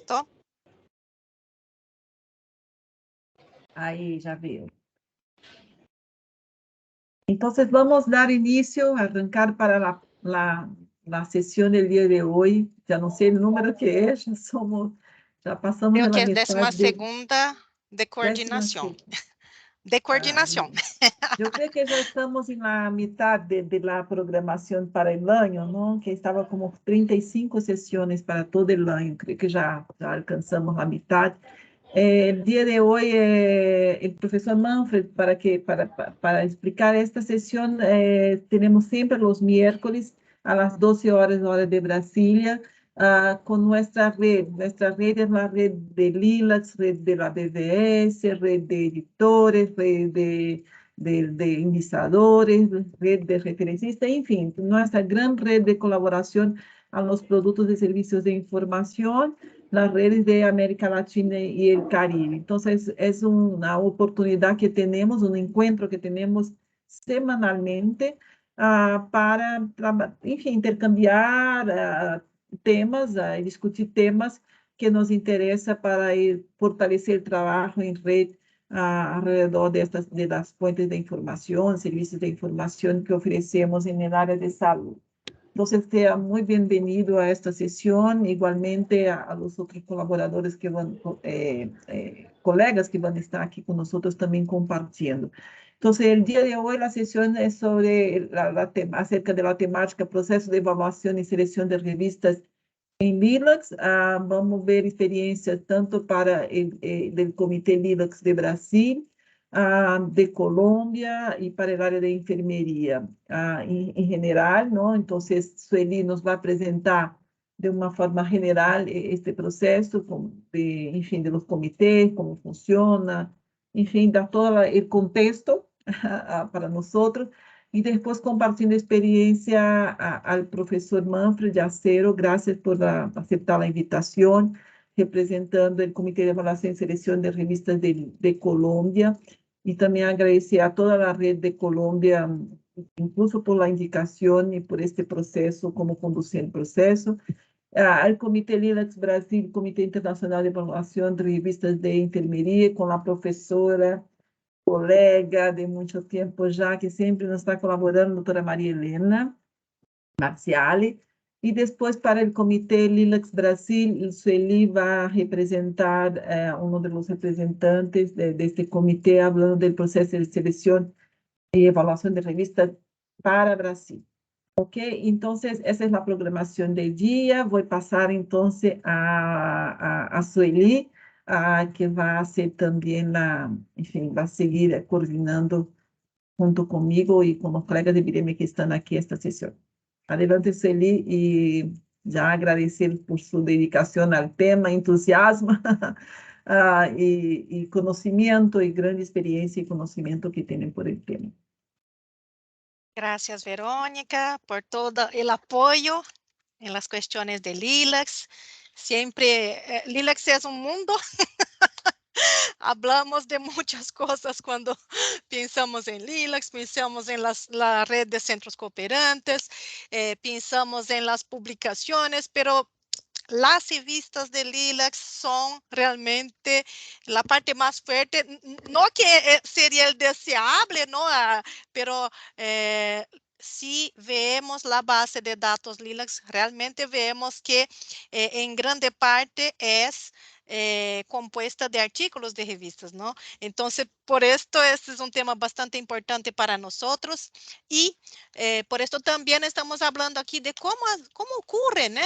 ¿Listo? Ahí ya veo. Entonces vamos a dar inicio, arrancar para la sesión del día de hoy. Ya no sé el número que es, ya pasamos Creo de que la es mitad de 12ª de coordinación. De Ah, coordinación. yo creo que ya estamos en la mitad de la programación para el año, ¿no? Que estaba como 35 sesiones para todo el año. Creo que ya alcanzamos la mitad. El día de hoy, el profesor Manfred, para explicar esta sesión, tenemos siempre los miércoles a las 12 horas, hora de Brasilia, con nuestra red. Nuestra red es la red de Lilacs, red de la BBS, red de editores, red de indizadores, red de referencistas, enfim, nuestra gran red de colaboración a los productos y servicios de información, las redes de América Latina y el Caribe. Entonces, es una oportunidad que tenemos, un encuentro que tenemos semanalmente para, enfim, intercambiar temas, discutir temas que nos interesa para fortalecer el trabajo en red alrededor de las fuentes de información, servicios de información que ofrecemos en el área de salud. Entonces, sea muy bienvenido a esta sesión, igualmente a los otros colaboradores que van, colegas que van a estar aquí con nosotros también compartiendo. Entonces, el día de hoy la sesión es sobre acerca de la temática proceso de evaluación y selección de revistas en Lilacs. Vamos a ver experiencias tanto para el Comité Lilacs de Brasil, de Colombia y para el área de enfermería en general, ¿no? Entonces, Sueli nos va a presentar de una forma general este proceso, en fin, de los comités, cómo funciona, en fin, dar todo el contexto para nosotros. Y después compartiendo experiencia al profesor Manfred Acero, gracias por aceptar la invitación, representando el Comité de Evaluación y Selección de Revistas de Colombia, y también agradecer a toda la red de Colombia, incluso por la indicación y por este proceso, cómo conducir el proceso. Al Comité Lilacs Brasil, Comité Internacional de Evaluación de Revistas de Enfermería, con la profesora colega de muito tempo já, que sempre nos está colaborando, a doutora Maria Helena Marciali. E depois, para o Comitê Lilacs Brasil, Sueli vai representar um dos representantes deste comitê, falando do processo de seleção e avaliação de revistas para Brasil. Ok, entonces esa es la programación del día. Voy a pasar entonces a Sueli, que va a hacer también en fin, va a seguir coordinando junto conmigo y con los colegas de Bireme que están aquí esta sesión. Adelante, Sueli, y ya agradecer por su dedicación al tema, entusiasmo y conocimiento y gran experiencia y conocimiento que tienen por el tema. Gracias, Verónica, por todo el apoyo en las cuestiones de Lilacs. Siempre, Lilacs es un mundo. Hablamos de muchas cosas cuando pensamos en Lilacs, pensamos en la red de centros cooperantes, pensamos en las publicaciones, pero las revistas de Lilacs son realmente la parte más fuerte, no que sería el deseable, ¿no? Pero si vemos la base de datos Lilacs, realmente vemos que en grande parte es compuesta de artículos de revistas, ¿no? Entonces, por esto este es un tema bastante importante para nosotros y por esto también estamos hablando aquí de cómo ocurre, ¿no?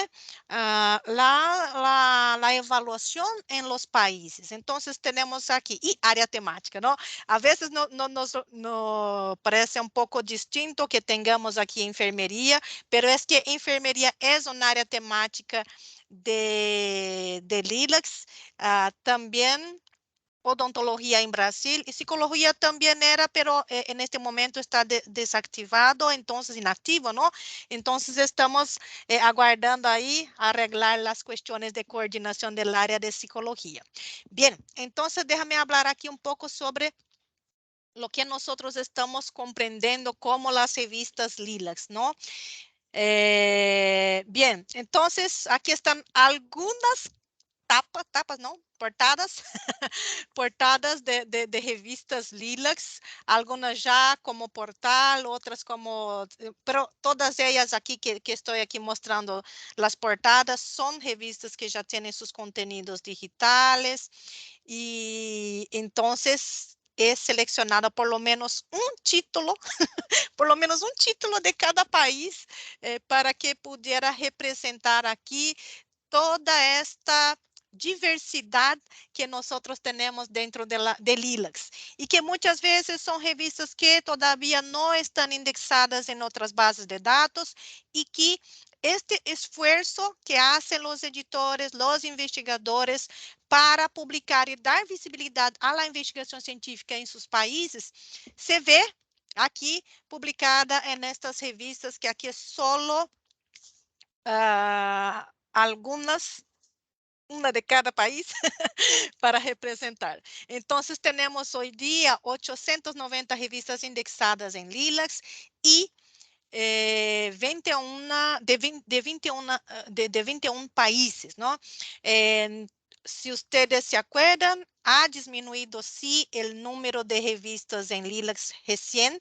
La evaluación en los países. Entonces tenemos aquí, y área temática, ¿no? A veces nos parece un poco distinto que tengamos aquí enfermería, pero es que enfermería es un área temática de Lilacs, también odontología en Brasil y psicología también era, pero en este momento está desactivado, entonces inactivo, ¿no? Entonces estamos aguardando ahí arreglar las cuestiones de coordinación del área de psicología. Bien, entonces déjame hablar aquí un poco sobre lo que nosotros estamos comprendiendo como las revistas Lilacs, ¿no? Bien, entonces aquí están algunas tapas não, portadas, portadas de revistas Lilacs, algunas ya como portal, otras como, pero todas ellas aquí que estoy aquí mostrando las portadas son revistas que ya tienen sus contenidos digitales y entonces he seleccionado por lo menos un título, por lo menos un título de cada país para que pudiera representar aquí toda esta diversidad que nosotros tenemos dentro de Lilacs y que muchas veces son revistas que todavía no están indexadas en otras bases de datos y que este esfuerzo que hacen los editores, los investigadores para publicar y dar visibilidad a la investigación científica en sus países, se ve aquí publicada en estas revistas que aquí es solo algunas, una de cada país para representar. Entonces tenemos hoy día 890 revistas indexadas en Lilacs y 21, de 21 países, ¿no? Si ustedes se acuerdan, ha disminuido sí el número de revistas en Lilacs recién.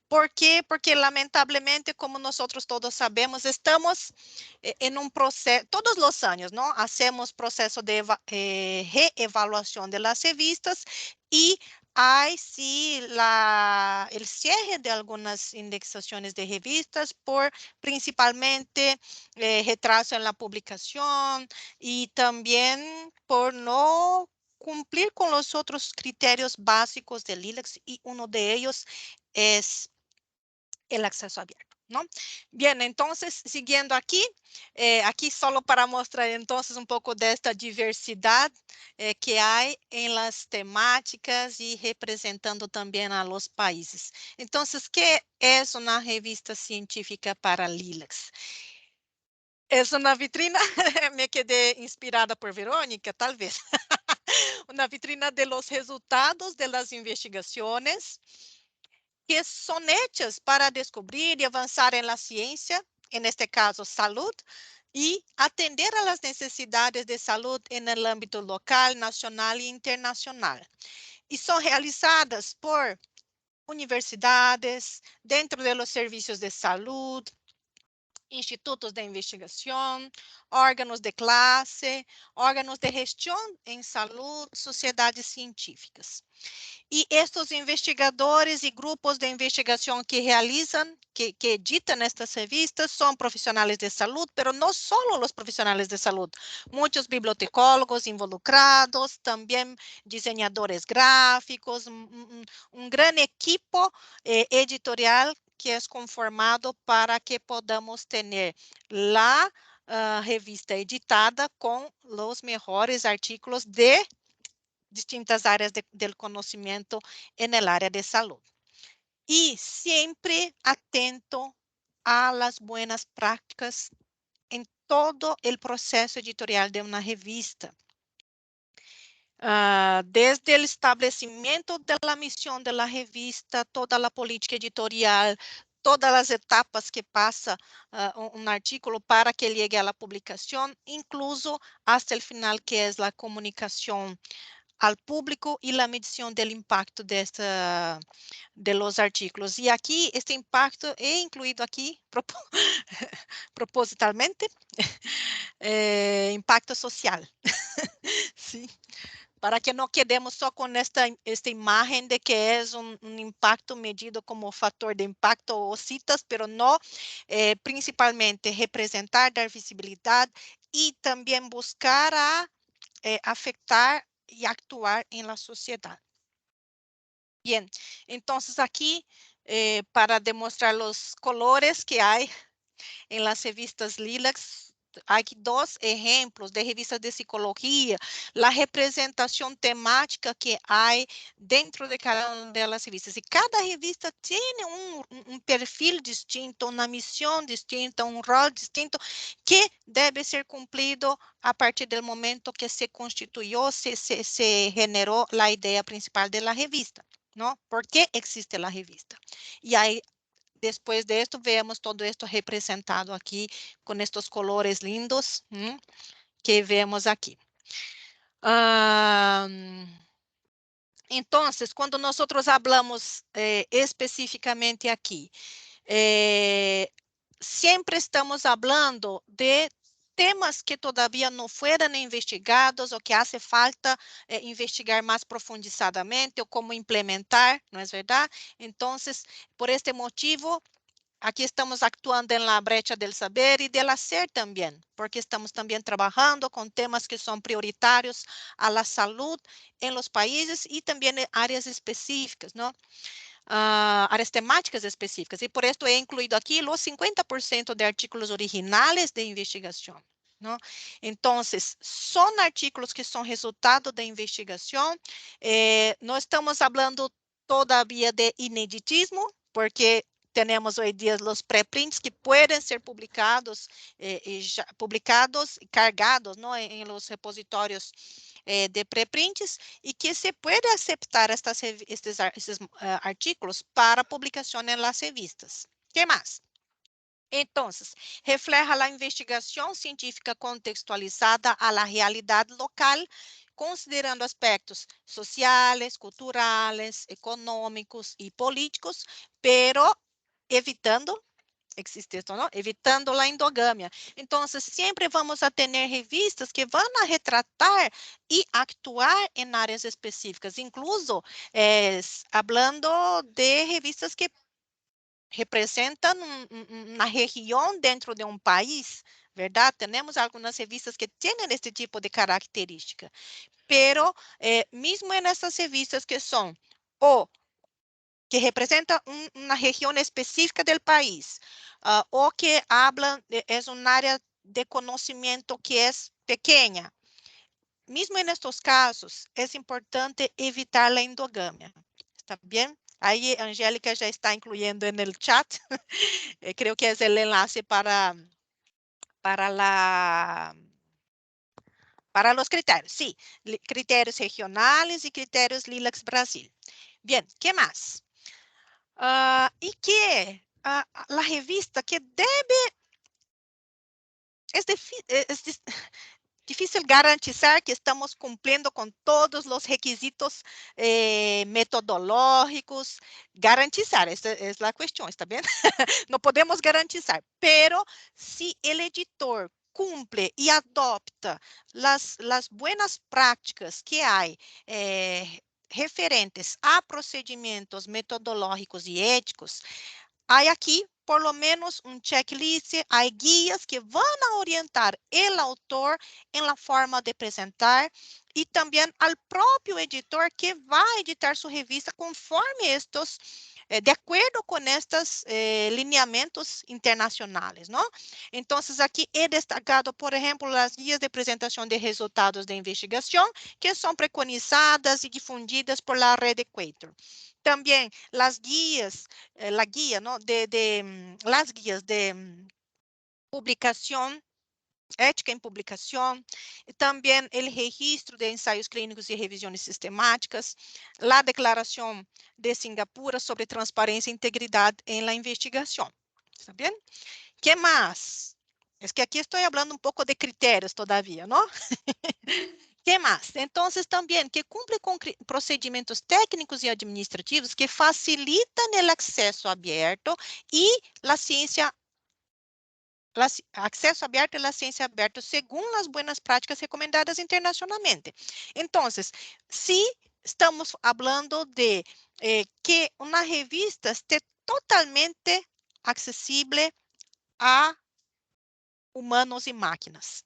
¿Por qué? Porque lamentablemente, como nosotros todos sabemos, estamos en un proceso, todos los años, ¿no? Hacemos proceso de reevaluación de las revistas y hay sí el cierre de algunas indexaciones de revistas por principalmente retraso en la publicación y también por no cumplir con los otros criterios básicos del Lilacs y uno de ellos es el acceso abierto, ¿no? Bien, entonces, siguiendo aquí, aquí solo para mostrar entonces un poco de esta diversidad que hay en las temáticas y representando también a los países. Entonces, ¿qué es una revista científica para Lilacs? Es una vitrina, me quedé inspirada por Verónica, tal vez. Una vitrina de los resultados de las investigaciones que son hechas para descubrir y avanzar en la ciencia, en este caso salud, y atender a las necesidades de salud en el ámbito local, nacional e internacional. Y son realizadas por universidades, dentro de los servicios de salud, institutos de investigación, órganos de clase, órganos de gestión en salud, sociedades científicas. E estes investigadores e grupos de investigação que realizam, que editam estas revistas, são profissionais de saúde, mas não só os profissionais de saúde. Muitos bibliotecólogos involucrados, também desenhadores gráficos, grande equipo editorial que é conformado para que podamos ter a revista editada com os melhores artículos de distintas áreas del conocimiento en el área de salud. Y siempre atento a las buenas prácticas en todo el proceso editorial de una revista. Desde el establecimiento de la misión de la revista, toda la política editorial, todas las etapas que pasa un artículo para que llegue a la publicación, incluso hasta el final, que es la comunicación al público y la medición del impacto de los artículos. Y aquí, este impacto he incluido aquí propositalmente, impacto social. Sí. Para que no quedemos só con esta imagen de que es un impacto medido como factor de impacto o citas, pero no principalmente representar, dar visibilidad y también buscar afectar y actuar en la sociedad. Bien, entonces aquí, para demostrar los colores que hay en las revistas Lilacs, hay dos ejemplos de revistas de psicología, la representación temática que hay dentro de cada una de las revistas. Y cada revista tiene un perfil distinto, una misión distinta, un rol distinto que debe ser cumplido a partir del momento que se constituyó, se generó la idea principal de la revista, ¿no? ¿Por qué existe la revista? Y hay después de esto, vemos todo esto representado aquí con estos colores lindos que vemos aquí. Ah, entonces, cuando nosotros hablamos específicamente aquí, siempre estamos hablando de temas que todavía no fueron investigados o que hace falta investigar más profundizadamente o cómo implementar, ¿no es verdad? Entonces, por este motivo, aquí estamos actuando en la brecha del saber y del hacer también, porque estamos también trabajando con temas que son prioritarios a la salud en los países y también en áreas específicas, ¿no? Áreas temáticas específicas. Y por esto he incluído aquí los 50% de artículos originales de investigación, ¿no? Entonces, son artículos que son resultado de investigación. No estamos hablando todavía de ineditismo, porque tenemos hoy día los preprints que pueden ser publicados, publicados y cargados, ¿no? en los repositorios de preprints y que se puede aceptar estos artículos para publicación en las revistas. ¿Qué más? Entonces, refleja la investigación científica contextualizada a la realidad local, considerando aspectos sociales, culturales, económicos y políticos, pero evitando existe esto, ¿no? Evitando la endogamia. Entonces, siempre vamos a tener revistas que van a retratar y actuar en áreas específicas, incluso hablando de revistas que representan una región dentro de un país, ¿verdad? Tenemos algunas revistas que tienen este tipo de característica, pero mismo en estas revistas que son o que representa una región específica del país, o que hablan, es un área de conocimiento que es pequeña. Mismo en estos casos, es importante evitar la endogamia. ¿Está bien? Ahí Angélica ya está incluyendo en el chat. Creo que es el enlace para la... Para los criterios, sí, criterios regionales y criterios LILAC Brasil. Bien, ¿qué más? Y que la revista que debe, es, difícil garantizar que estamos cumpliendo con todos los requisitos metodológicos. Garantizar, esta es la cuestión, ¿está bien? No podemos garantizar, pero si el editor cumple y adopta las buenas prácticas que hay referentes a procedimentos metodológicos y éticos, hay aquí por lo menos un checklist, hay guías que van a orientar el autor en la forma de presentar y también al propio editor que va a editar su revista conforme estos, de acuerdo con estos lineamientos internacionales, ¿no? Entonces, aquí he destacado, por ejemplo, las guías de presentación de resultados de investigación que son preconizadas y difundidas por la red Equator. También las guías, la guía, ¿no? Las guías de publicación, ética en publicación, también el registro de ensayos clínicos y revisiones sistemáticas, la declaración de Singapur sobre transparencia e integridad en la investigación. ¿Está bien? ¿Qué más? Es que aquí estoy hablando un poco de criterios todavía, ¿no? ¿Qué más? Entonces, también que cumple con procedimentos técnicos y administrativos que facilitan el acceso abierto y la ciencia, acceso abierto y la ciencia abierta según las buenas prácticas recomendadas internacionalmente. Entonces, si estamos hablando de que una revista esté totalmente accesible a humanos y máquinas.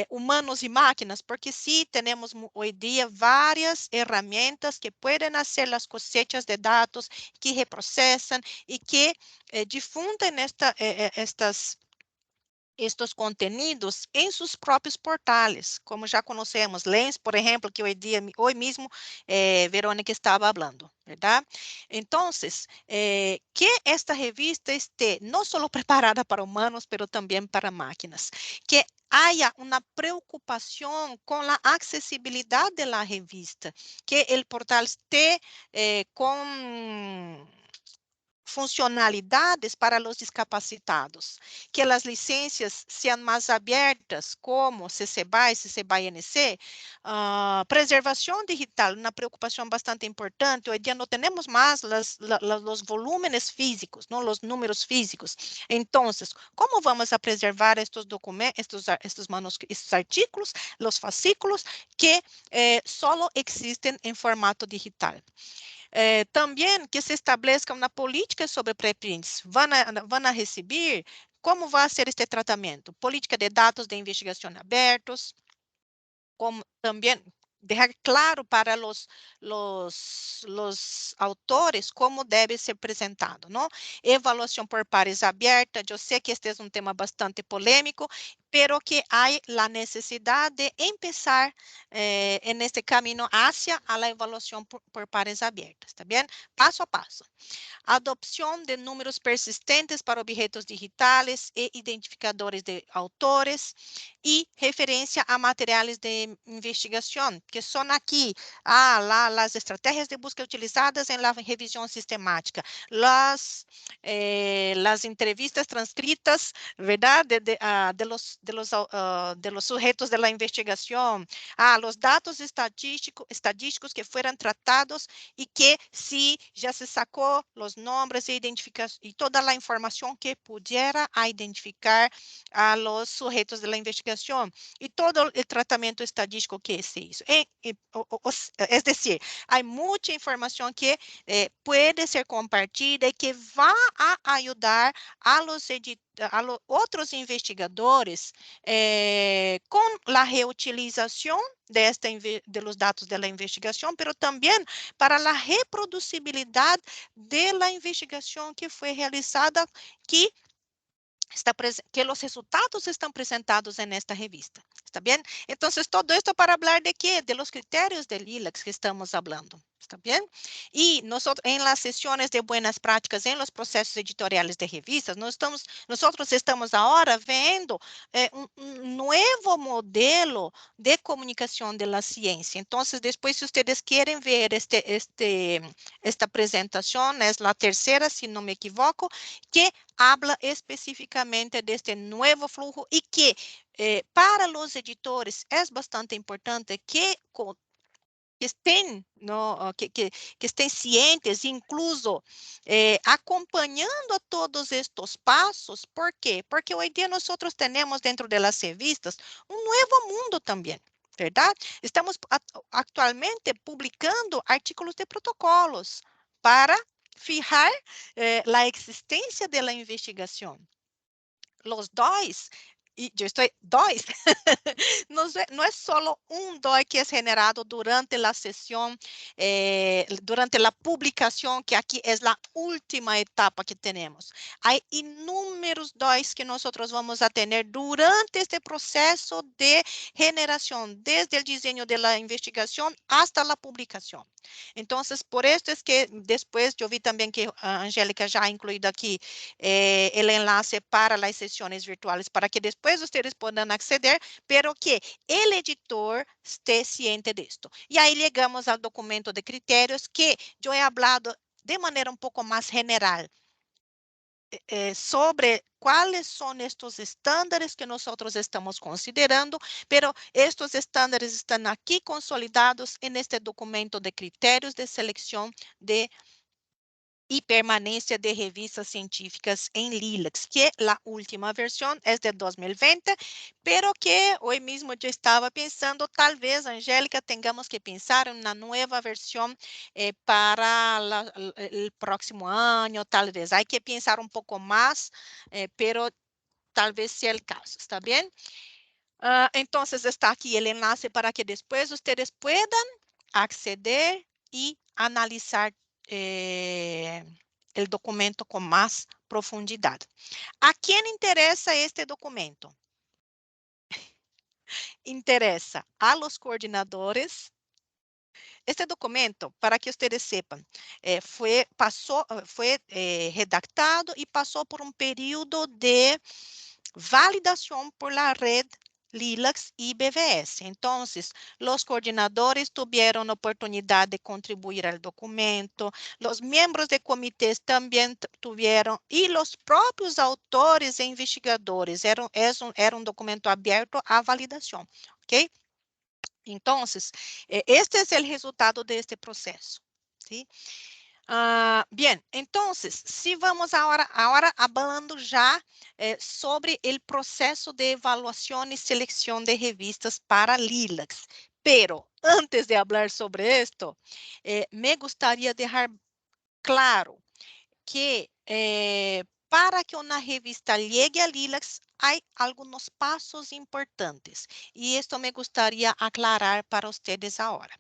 Humanos y máquinas, porque sí tenemos hoy día varias herramientas que pueden hacer las cosechas de datos, que reprocesan y que difunden estos contenidos en sus propios portales, como ya conocemos, Lens, por ejemplo, que hoy mismo Verónica estaba hablando, ¿verdad? Entonces, que esta revista esté no solo preparada para humanos, pero también para máquinas, que haya una preocupación con la accesibilidad de la revista, que el portal esté con funcionalidades para os discapacitados, que as licenças sejam mais abertas, como CC BY, CC BY NC, preservação digital, uma preocupação bastante importante. Hoje em dia não temos mais os volúmenes físicos, não, os números físicos. Então, como vamos a preservar estes documentos, estes artículos, os fascículos que solo existem em formato digital? Também que se estabeleça uma política sobre preprints. Vão a receber, como vai ser este tratamento? Política de dados de investigação abertos, como também deixar claro para os autores como deve ser apresentado, não? Avaliação por pares aberta. Eu sei que este é um tema bastante polêmico, pero que há a necessidade de começar neste caminho hacia a avaliação por pares abertas, tá bem? Passo a passo. Adopção de números persistentes para objetos digitais e identificadores de autores e referência a materiais de investigação, que são aqui as estratégias de busca utilizadas em la revisão sistemática, las entrevistas transcritas, verdade, de los sujetos de la investigação, los dados estadísticos que foram tratados e que se já se sacou os nomes e identificação e toda a informação que pudiera identificar a los sujetos de la investigação e todo o tratamento estadístico que se hizo. Es decir, há muita informação que pode ser compartilhada e que vai ajudar a outros investigadores com a reutilização de los dados de la investigação, pero também para a reproducibilidade da investigação que foi realizada, que os resultados estão apresentados nesta revista. ¿Está bem? Então, todo esto para falar de quê? De los critérios del ILAC que estamos falando. ¿Está bem? E nós, em las sessões de buenas práticas, em los processos editoriais de revistas, nós estamos agora vendo um novo modelo de comunicação da ciência. Então, depois, se vocês querem ver esta apresentação, é a terceira, se não me equivoco, que habla especificamente deste novo flujo e que para os editores é bastante importante que estén, ¿no? que estén cientes, incluso acompanhando todos estos pasos. ¿Por quê? Porque hoje em dia nós temos dentro de las revistas um novo mundo também, verdade? Estamos atualmente publicando artículos de protocolos para fijar a existência da investigação. Los DOIs, y yo estoy DOIs, no es solo un DOI que es generado durante la sesión, durante la publicación, que aquí es la última etapa que tenemos. Hay inúmeros DOIs que nosotros vamos a tener durante este proceso de generación, desde el diseño de la investigación hasta la publicación. Entonces, por esto es que después yo vi también que Angélica ya ha incluido aquí el enlace para las sesiones virtuales, para que después ustedes puedan acceder, pero que el editor esté ciente de esto. Y ahí llegamos al documento de criterios que yo he hablado de manera un poco más general sobre quais são estes estándares que nós estamos considerando, pero estes estándares estão aqui consolidados neste documento de critérios de seleção e permanência de revistas científicas em LILAC, que a última versão é de 2020, pero que hoje mesmo eu estava pensando, talvez, Angélica, tengamos que pensar em uma nova versão para o próximo ano, talvez. Há que pensar um pouco mais, pero talvez seja o caso, ¿está bem? Então, está aqui o enlace para que depois vocês puedan acceder e analisar o documento com mais profundidade. A quem interessa este documento? Interessa a los coordenadores. Este documento, para que vocês sepam, foi redactado e passou por um período de validação por la red LILACs y BVS. Entonces, los coordinadores tuvieron oportunidad de contribuir al documento, los miembros de comités también tuvieron, y los propios autores e investigadores. Era un documento abierto a validación, ¿ok? Entonces, este es el resultado de este proceso, ¿sí? Bien, entonces, si vamos ahora hablando ya sobre el proceso de evaluación y selección de revistas para LILACs. Pero antes de hablar sobre esto, me gustaría dejar claro que para que una revista llegue a LILACs hay algunos pasos importantes y esto me gustaría aclarar para ustedes ahora.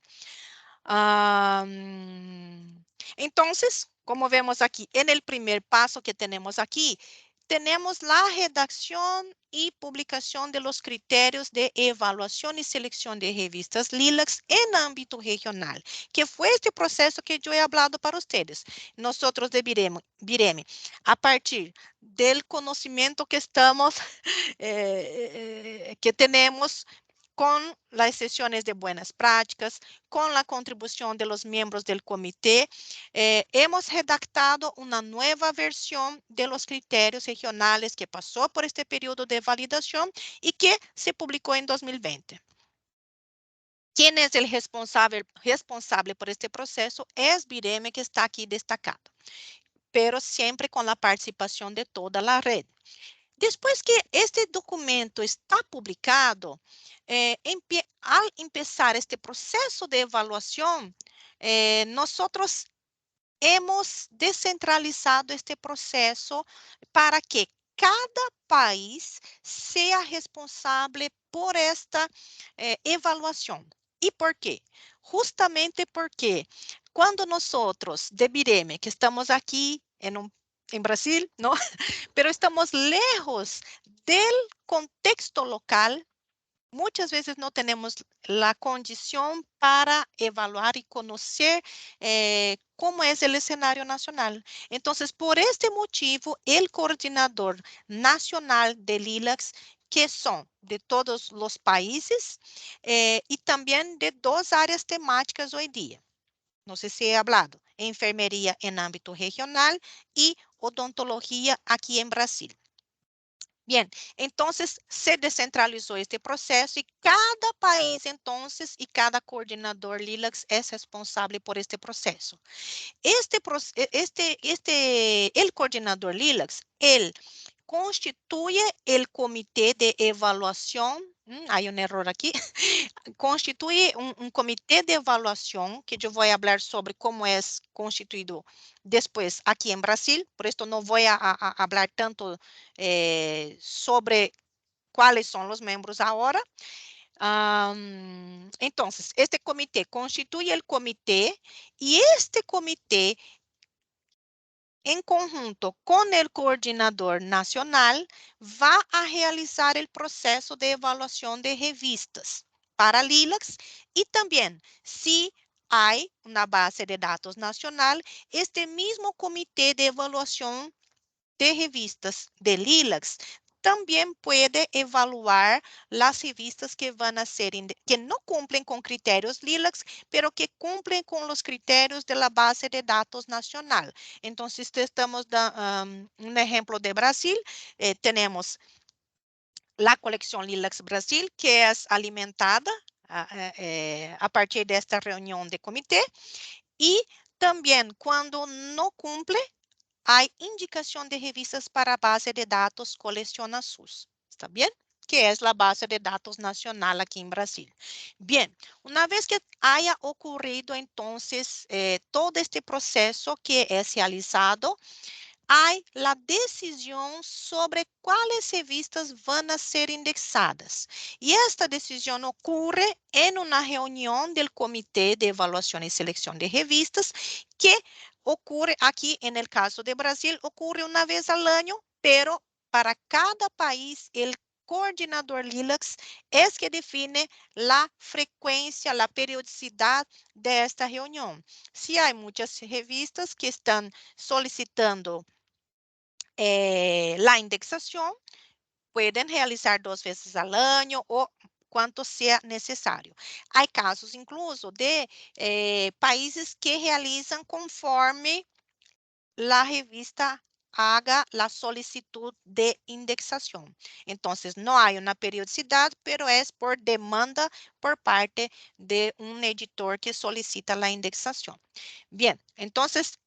Entonces, como vemos aquí, en el primer paso que tenemos aquí, tenemos la redacción y publicación de los criterios de evaluación y selección de revistas LILACs en ámbito regional, que fue este proceso que yo he hablado para ustedes. Nosotros deberemos, a partir del conocimiento que estamos, que tenemos con las sesiones de buenas prácticas, con la contribución de los miembros del comité, hemos redactado una nueva versión de los criterios regionales que pasó por este periodo de validación y que se publicó en 2020. ¿Quién es el responsable por este proceso? Es BIREME, que está aquí destacado, pero siempre con la participación de toda la red. Después que este documento está publicado, al empezar este proceso de evaluación, nosotros hemos descentralizado este proceso para que cada país sea responsable por esta evaluación. ¿Y por qué? Justamente porque cuando nosotros de BIREME, que estamos aquí en Brasil, ¿no? Pero estamos lejos del contexto local. Muchas veces no tenemos la condición para evaluar y conocer cómo es el escenario nacional. Entonces, por este motivo, el coordinador nacional de LILACs, que son de todos los países y también de dos áreas temáticas hoy día. No sé si he hablado, enfermería en ámbito regional y odontología aquí en Brasil. Bien, entonces se descentralizó este proceso y cada país entonces y cada coordinador LILACs es responsable por este proceso. El coordinador LILACs, él constituye el comité de evaluación. Hay un error aquí. Constituye un comité de evaluación, que yo voy a hablar sobre cómo es constituido después aquí en Brasil, por esto no voy a hablar tanto sobre cuáles son los miembros ahora. Entonces, este comité constituye el comité y este comité, en conjunto con el coordinador nacional, va a realizar el proceso de evaluación de revistas para LILACs y también, si hay una base de datos nacional, este mismo comité de evaluación de revistas de LILACs también puede evaluar las revistas que van a ser, que no cumplen con criterios LILACs, pero que cumplen con los criterios de la base de datos nacional. Entonces, estamos dando un ejemplo de Brasil. Tenemos la colección LILACs Brasil, que es alimentada a partir de esta reunión de comité. Y también, cuando no cumple, hay indicación de revistas para base de datos Colecciona SUS. ¿Está bien? Que es la base de datos nacional aquí en Brasil. Bien, una vez que haya ocurrido entonces todo este proceso que es realizado, hay la decisión sobre cuáles revistas van a ser indexadas. Y esta decisión ocurre en una reunión del Comité de Evaluación y Selección de Revistas, que ocurre aquí, en el caso de Brasil, ocurre una vez al año, pero para cada país, el coordinador LILACs es que define la frecuencia, la periodicidad de esta reunión. Si hay muchas revistas que están solicitando la indexación, pueden realizar 2 veces al año o cuanto sea necesario. Hay casos incluso de países que realizan conforme la revista haga la solicitud de indexación. Entonces, no hay una periodicidad, pero es por demanda por parte de un editor que solicita la indexación. Bien, entonces,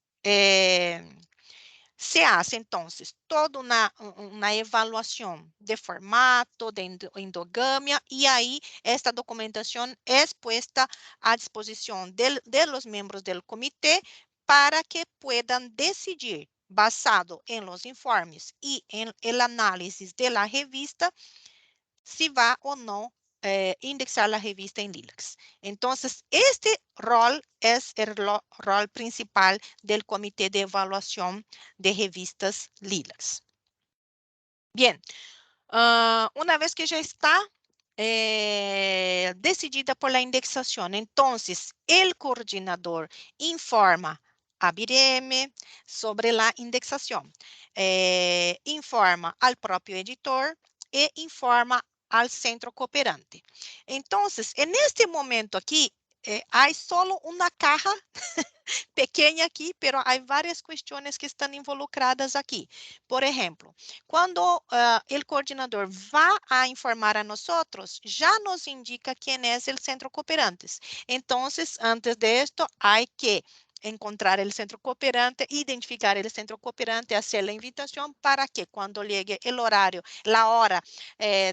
se hace entonces toda una evaluación de formato, de endogamia, y ahí esta documentación es puesta a disposición de los miembros del comité para que puedan decidir, basado en los informes y en el análisis de la revista, si va o no indexar la revista en LILACS. Entonces, este rol es el rol principal del Comité de Evaluación de Revistas LILACS. Bien, una vez que ya está decidida por la indexación, entonces el coordinador informa a BIREME sobre la indexación, informa al propio editor e informa al centro cooperante. Entonces, en este momento aquí, hay solo una caja pequeña aqui, pero há várias questões que estão involucradas aqui. Por exemplo, quando o coordenador vai a informar a nós, já nos indica quem é o centro cooperantes. Então, antes de esto, há que encontrar o centro cooperante, identificar o centro cooperante, fazer a invitação para que quando chegue o horário, a hora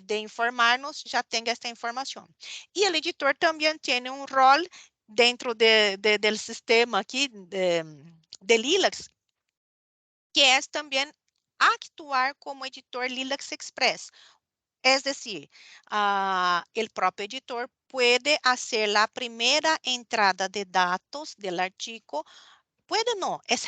de informar-nos, já tenha esta informação. E o editor também tem um rol dentro del sistema aqui de LILACS, que é também actuar como editor LILACS Express. Es decir, el propio editor puede hacer la primera entrada de datos del artículo. Puede no, es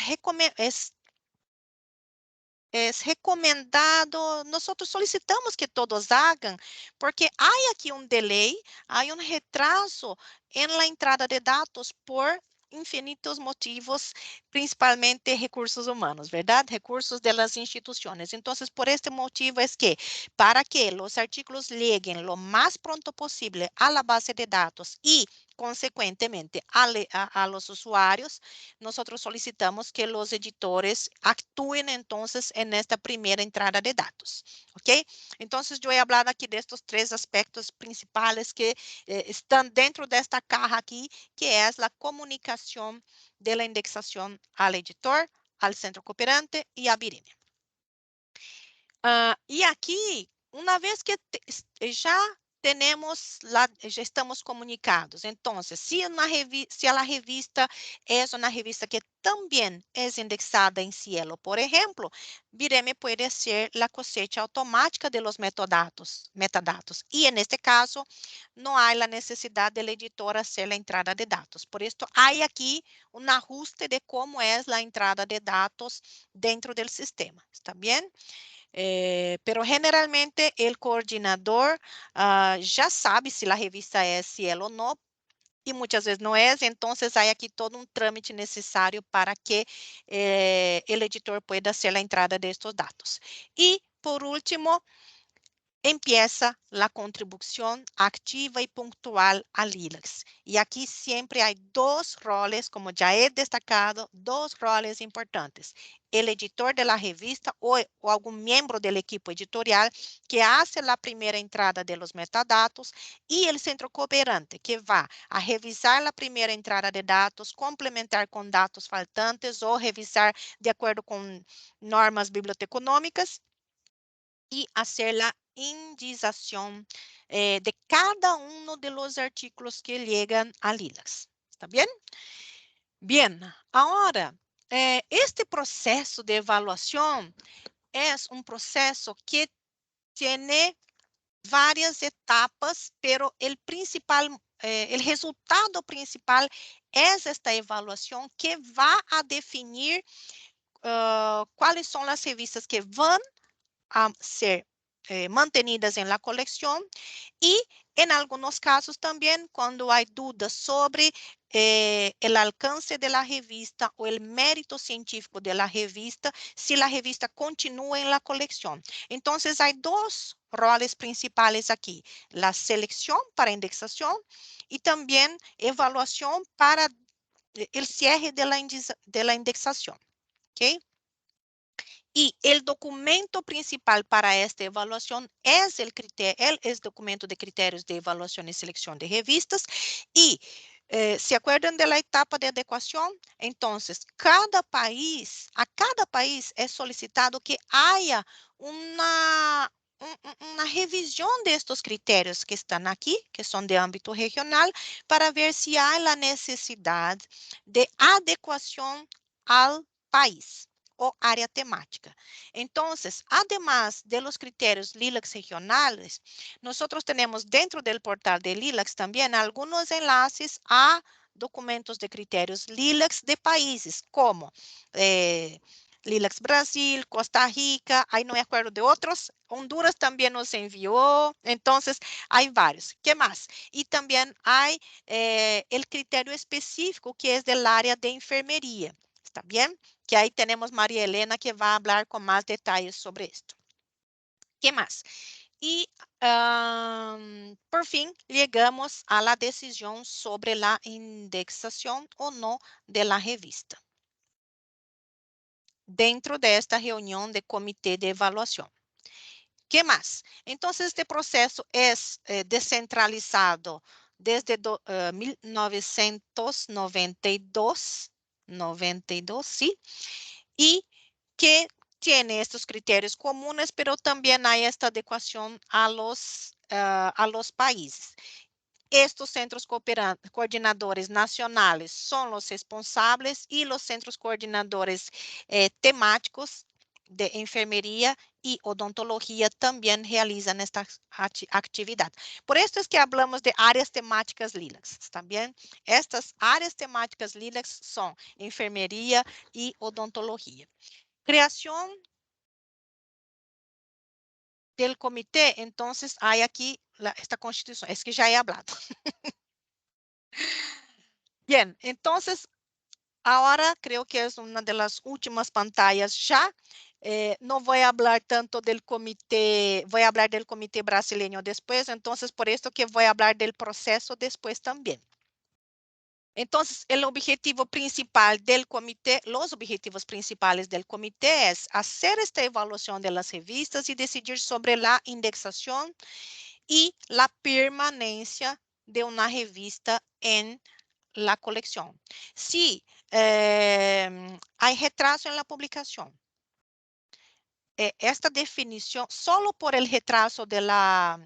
recomendado, nosotros solicitamos que todos hagan, porque hay aquí un delay, hay un retraso en la entrada de datos por infinitos motivos, principalmente recursos humanos, ¿verdad? Recursos de las instituciones. Entonces, por este motivo es que, para que los artículos lleguen lo más pronto posible a la base de datos y, consecuentemente, a los usuarios, nosotros solicitamos que los editores actúen entonces en esta primera entrada de datos, ¿ok? Entonces, yo he hablado aquí de estos 3 aspectos principales que están dentro de esta caja aquí, que es la comunicación de la indexación al editor, al centro cooperante y a BIREME. Y aquí, una vez que ya já estamos comunicados. Então, se a revista é uma revista que também é indexada em Cielo, por exemplo, BIREME pode ser a cosecha automática de los metadatos. E, neste caso, não há a necessidade do editor fazer a entrada de dados. Por isso, há aqui um ajuste de como é a entrada de dados dentro do sistema. ¿Está bem? Pero generalmente el coordinador ya sabe si la revista es Cielo o no, y muchas veces no es, entonces hay aquí todo un trámite necesario para que el editor pueda hacer la entrada de estos datos. Y por último, empieza la contribución activa y puntual a LILACS. Y aquí siempre hay 2 roles, como ya he destacado, 2 roles importantes. El editor de la revista o algún miembro del equipo editorial que hace la primera entrada de los metadatos y el centro cooperante que va a revisar la primera entrada de datos, complementar con datos faltantes o revisar de acuerdo con normas biblioteconômicas y hacer la indización de cada uno de los artículos que llegan a LILACS. ¿Está bien? Bien, ahora, este proceso de evaluación es un proceso que tiene varias etapas, pero el resultado principal es esta evaluación que va a definir cuáles son las revistas que van a ser mantenidas en la colección y en algunos casos también cuando hay dudas sobre el alcance de la revista o el mérito científico de la revista, si la revista continúa en la colección. Entonces hay dos roles principales aquí, la selección para indexación y también evaluación para el cierre de la indexación. ¿Ok? Y el documento principal para esta evaluación es el documento de criterios de evaluación y selección de revistas. Y ¿se acuerdan de la etapa de adecuación? Entonces, a cada país es solicitado que haya una revisión de estos criterios que están aquí, que son de ámbito regional, para ver si hay la necesidad de adecuación al país o área temática. Entonces, además de los criterios LILACS regionales, nosotros tenemos dentro del portal de LILACS también algunos enlaces a documentos de criterios LILACS de países como LILACS Brasil, Costa Rica, ahí no me acuerdo de otros, Honduras también nos envió, entonces hay varios. ¿Qué más? Y también hay el criterio específico que es del área de enfermería, ¿está bien? Que ahí tenemos María Elena que va a hablar con más detalles sobre esto. ¿Qué más? Y por fin llegamos a la decisión sobre la indexación o no de la revista dentro de esta reunión de comité de evaluación. ¿Qué más? Entonces, este proceso es descentralizado desde 1992, ¿sí? Y que tiene estos criterios comunes, pero también hay esta adecuación a los países. Estos centros coordinadores nacionales son los responsables y los centros coordinadores temáticos de enfermería y odontología también realizan esta actividad. Por esto es que hablamos de áreas temáticas LILACS, ¿también? Estas áreas temáticas LILACS son enfermería y odontología. Creación del comité, entonces hay aquí esta constitución, es que ya he hablado. Bien, entonces ahora creo que es una de las últimas pantallas ya. No voy a hablar tanto del comité, voy a hablar del comité brasileño después, entonces por esto que voy a hablar del proceso después también. Entonces, el objetivo principal del comité, los objetivos principales del comité es hacer esta evaluación de las revistas y decidir sobre la indexación y la permanencia de una revista en la colección. Si hay retraso en la publicación, esta definición, solo por el retraso de la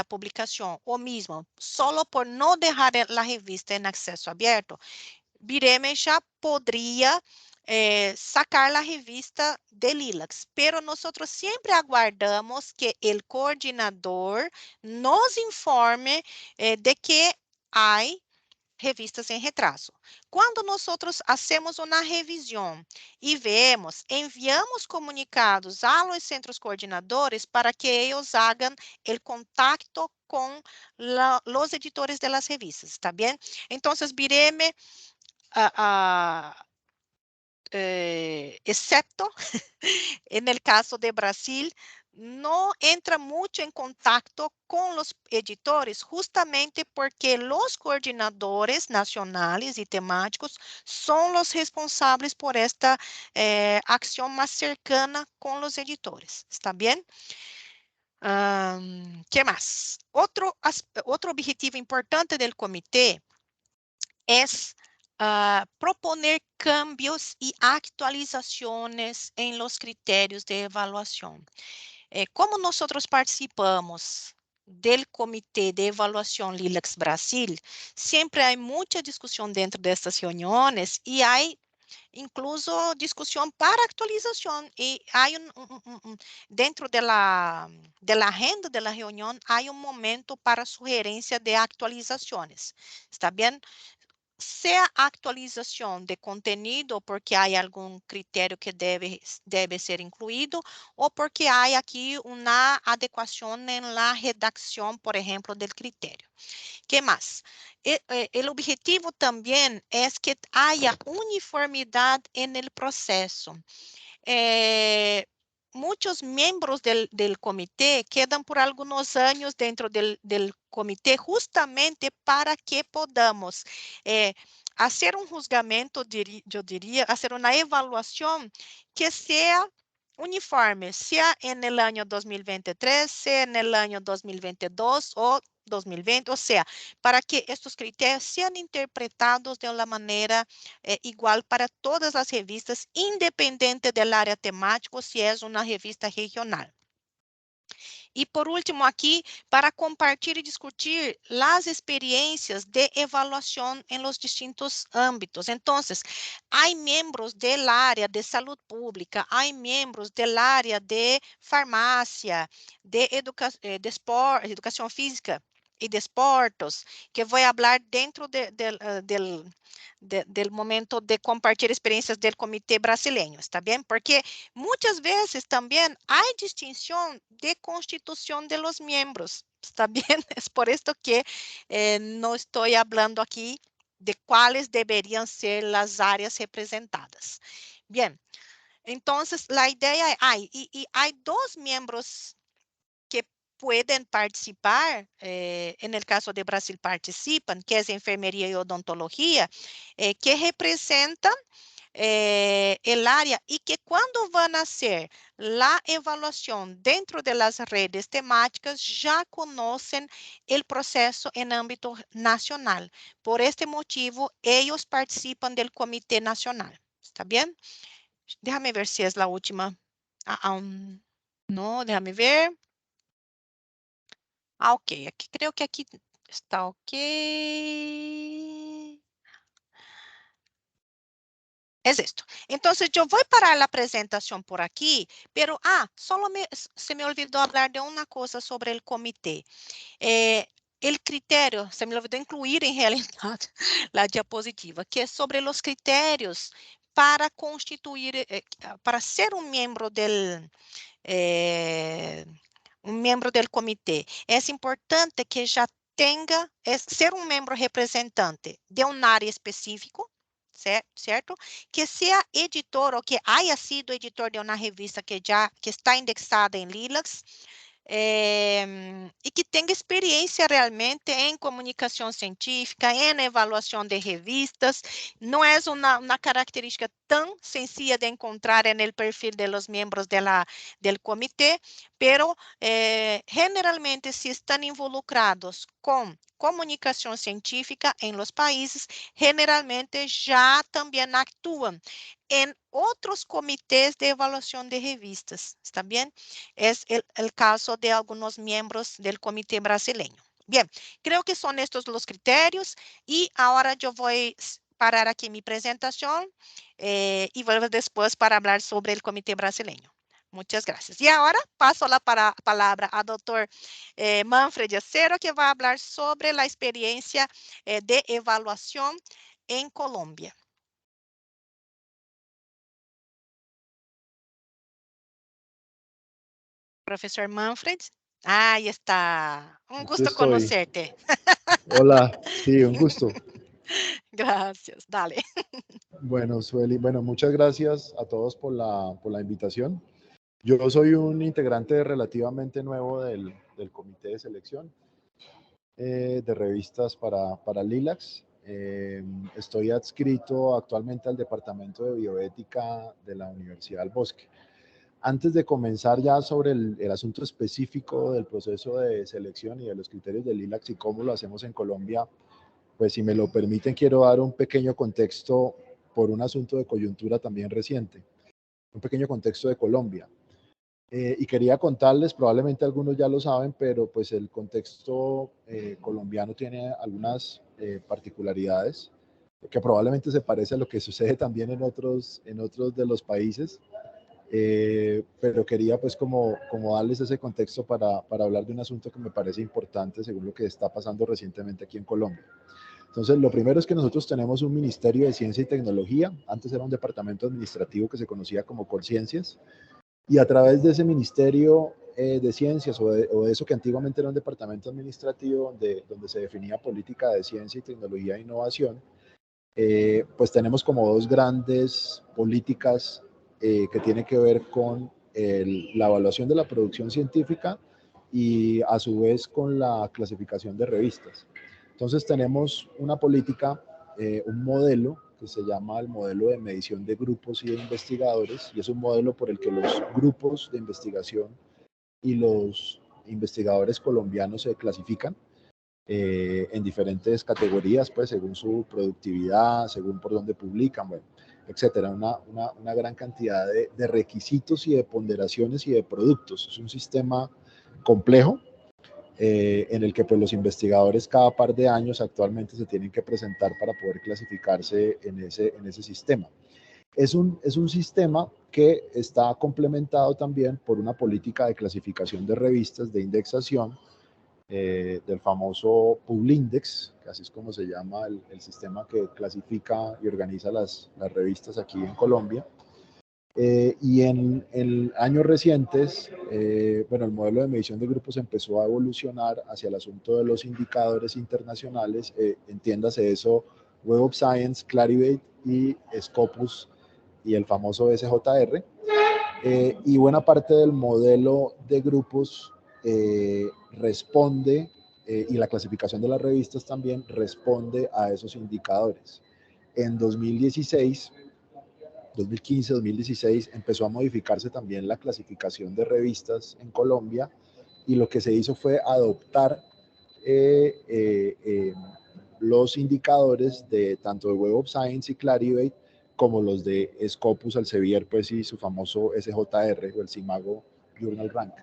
publicación o mismo, solo por no dejar la revista en acceso abierto, Bireme ya podría sacar la revista de LILACS, pero nosotros siempre aguardamos que el coordinador nos informe de que hay revistas em retraso. Quando nós hacemos uma revisão e vemos, enviamos comunicados a los centros coordenadores para que eles hagam o contacto com os editores de las revistas, ¿está bien? Entonces, Bireme, excepto en el caso de Brasil, no entra mucho en contacto con los editores justamente porque los coordinadores nacionales y temáticos son los responsables por esta acción más cercana con los editores. ¿Está bien? ¿Qué más? Otro objetivo importante del comité es proponer cambios y actualizaciones en los criterios de evaluación. Como nosotros participamos del Comité de Evaluación LILACS Brasil, siempre hay mucha discusión dentro de estas reuniones y hay incluso discusión para actualización y hay dentro de la agenda de la reunión hay un momento para sugerencia de actualizaciones. ¿Está bien? sea actualización de contenido porque hay algún criterio que debe ser incluido o porque hay aquí una adecuación en la redacción, por ejemplo, del criterio. ¿Qué más? El objetivo también es que haya uniformidad en el proceso. Muchos miembros del comité quedan por algunos años dentro del comité justamente para que podamos hacer un juzgamento, yo diría, hacer una evaluación que sea uniforme, sea en el año 2023, sea en el año 2022 o 2020, o sea, para que estos criterios sean interpretados de una manera igual para todas as revistas, independente del área temática, se é uma revista regional. E por último aqui, para compartilhar e discutir as experiências de avaliação em los distintos âmbitos. Então, há membros da área de saúde pública, há membros da área de farmácia, de educação física e desportos, que vou falar dentro del momento de compartilhar experiências do comitê brasileiro, está bem? Porque muitas vezes também há distinção de constituição de los miembros, está bem? É por isso que não estou falando aqui de quais deveriam ser as áreas representadas. Bem, então, a ideia é, há dois membros que pueden participar, en el caso de Brasil participan, que es enfermería y odontología, que representan el área y que cuando van a hacer la evaluación dentro de las redes temáticas ya conocen el proceso en ámbito nacional. Por este motivo, ellos participan del Comité Nacional. ¿Está bien? Déjame ver si es la última. No, déjame ver. Ok. Aqui, creo que aquí está ok. Es esto. Entonces, yo voy a parar la presentación por aquí, pero, solo se me olvidó hablar de una cosa sobre el comité. El criterio, se me olvidó incluir en realidad la diapositiva, que es sobre los criterios para constituir, para ser un miembro del comité. É importante que já tenha, ser um membro representante de um área específico, certo? Que seja editor ou que haya sido editor de uma revista que está indexada em Lilacs, e que tenha experiência realmente em comunicação científica, em avaliação de revistas. Não é uma característica tão sencilla de encontrar no perfil de los miembros del comité, pero generalmente se estão involucrados com comunicação científica em los países, generalmente já também atuam em outros comitês de avaliação de revistas, ¿está bien? Es el caso de algunos miembros del comité brasileño. Bien, creo que son estos los criterios y ahora yo voy a parar aquí mi presentación y vuelvo después para hablar sobre el comité brasileño. Muchas gracias. Y ahora paso la palabra al doctor Manfred Acero, que va a hablar sobre la experiencia de evaluación en Colombia. Profesor Manfred. Ahí está. Un Aquí gusto estoy. conocerte. Hola, sí, un gusto. Gracias, dale. Bueno, Sueli, muchas gracias a todos por la invitación. Yo soy un integrante relativamente nuevo del comité de selección de revistas para Lilacs. Estoy adscrito actualmente al Departamento de Bioética de la Universidad del Bosque. Antes de comenzar ya sobre el asunto específico del proceso de selección y de los criterios de Lilacs y cómo lo hacemos en Colombia, pues si me lo permiten, quiero dar un pequeño contexto por un asunto de coyuntura también reciente, un pequeño contexto de Colombia. Y quería contarles, probablemente algunos ya lo saben, pero pues el contexto colombiano tiene algunas particularidades que probablemente se parece a lo que sucede también en otros de los países. Pero quería pues como darles ese contexto para hablar de un asunto que me parece importante según lo que está pasando recientemente aquí en Colombia. Entonces, lo primero es que nosotros tenemos un Ministerio de Ciencia y Tecnología, antes era un departamento administrativo que se conocía como Colciencias, y a través de ese Ministerio de Ciencias o de eso que antiguamente era un departamento administrativo donde se definía política de ciencia y tecnología e innovación, pues tenemos como dos grandes políticas que tienen que ver con la evaluación de la producción científica y a su vez con la clasificación de revistas. Entonces tenemos una política, un modelo que se llama el modelo de medición de grupos y de investigadores, y es un modelo por el que los grupos de investigación y los investigadores colombianos se clasifican en diferentes categorías, pues según su productividad, según por dónde publican, bueno, etcétera. Una gran cantidad de requisitos y de ponderaciones y de productos. Es un sistema complejo en el que pues, los investigadores cada par de años actualmente se tienen que presentar para poder clasificarse en ese sistema. Es un sistema que está complementado también por una política de clasificación de revistas, de indexación, del famoso Publindex, que así es como se llama el sistema que clasifica y organiza las revistas aquí en Colombia. Y en años recientes, bueno, el modelo de medición de grupos empezó a evolucionar hacia el asunto de los indicadores internacionales, entiéndase eso, Web of Science, Clarivate y Scopus y el famoso SJR. Y buena parte del modelo de grupos responde, y la clasificación de las revistas también responde a esos indicadores. En 2016, 2015, 2016 empezó a modificarse también la clasificación de revistas en Colombia y lo que se hizo fue adoptar los indicadores de tanto de Web of Science y Clarivate como los de Scopus, Elsevier, pues y su famoso SJR o el Simago Journal Rank.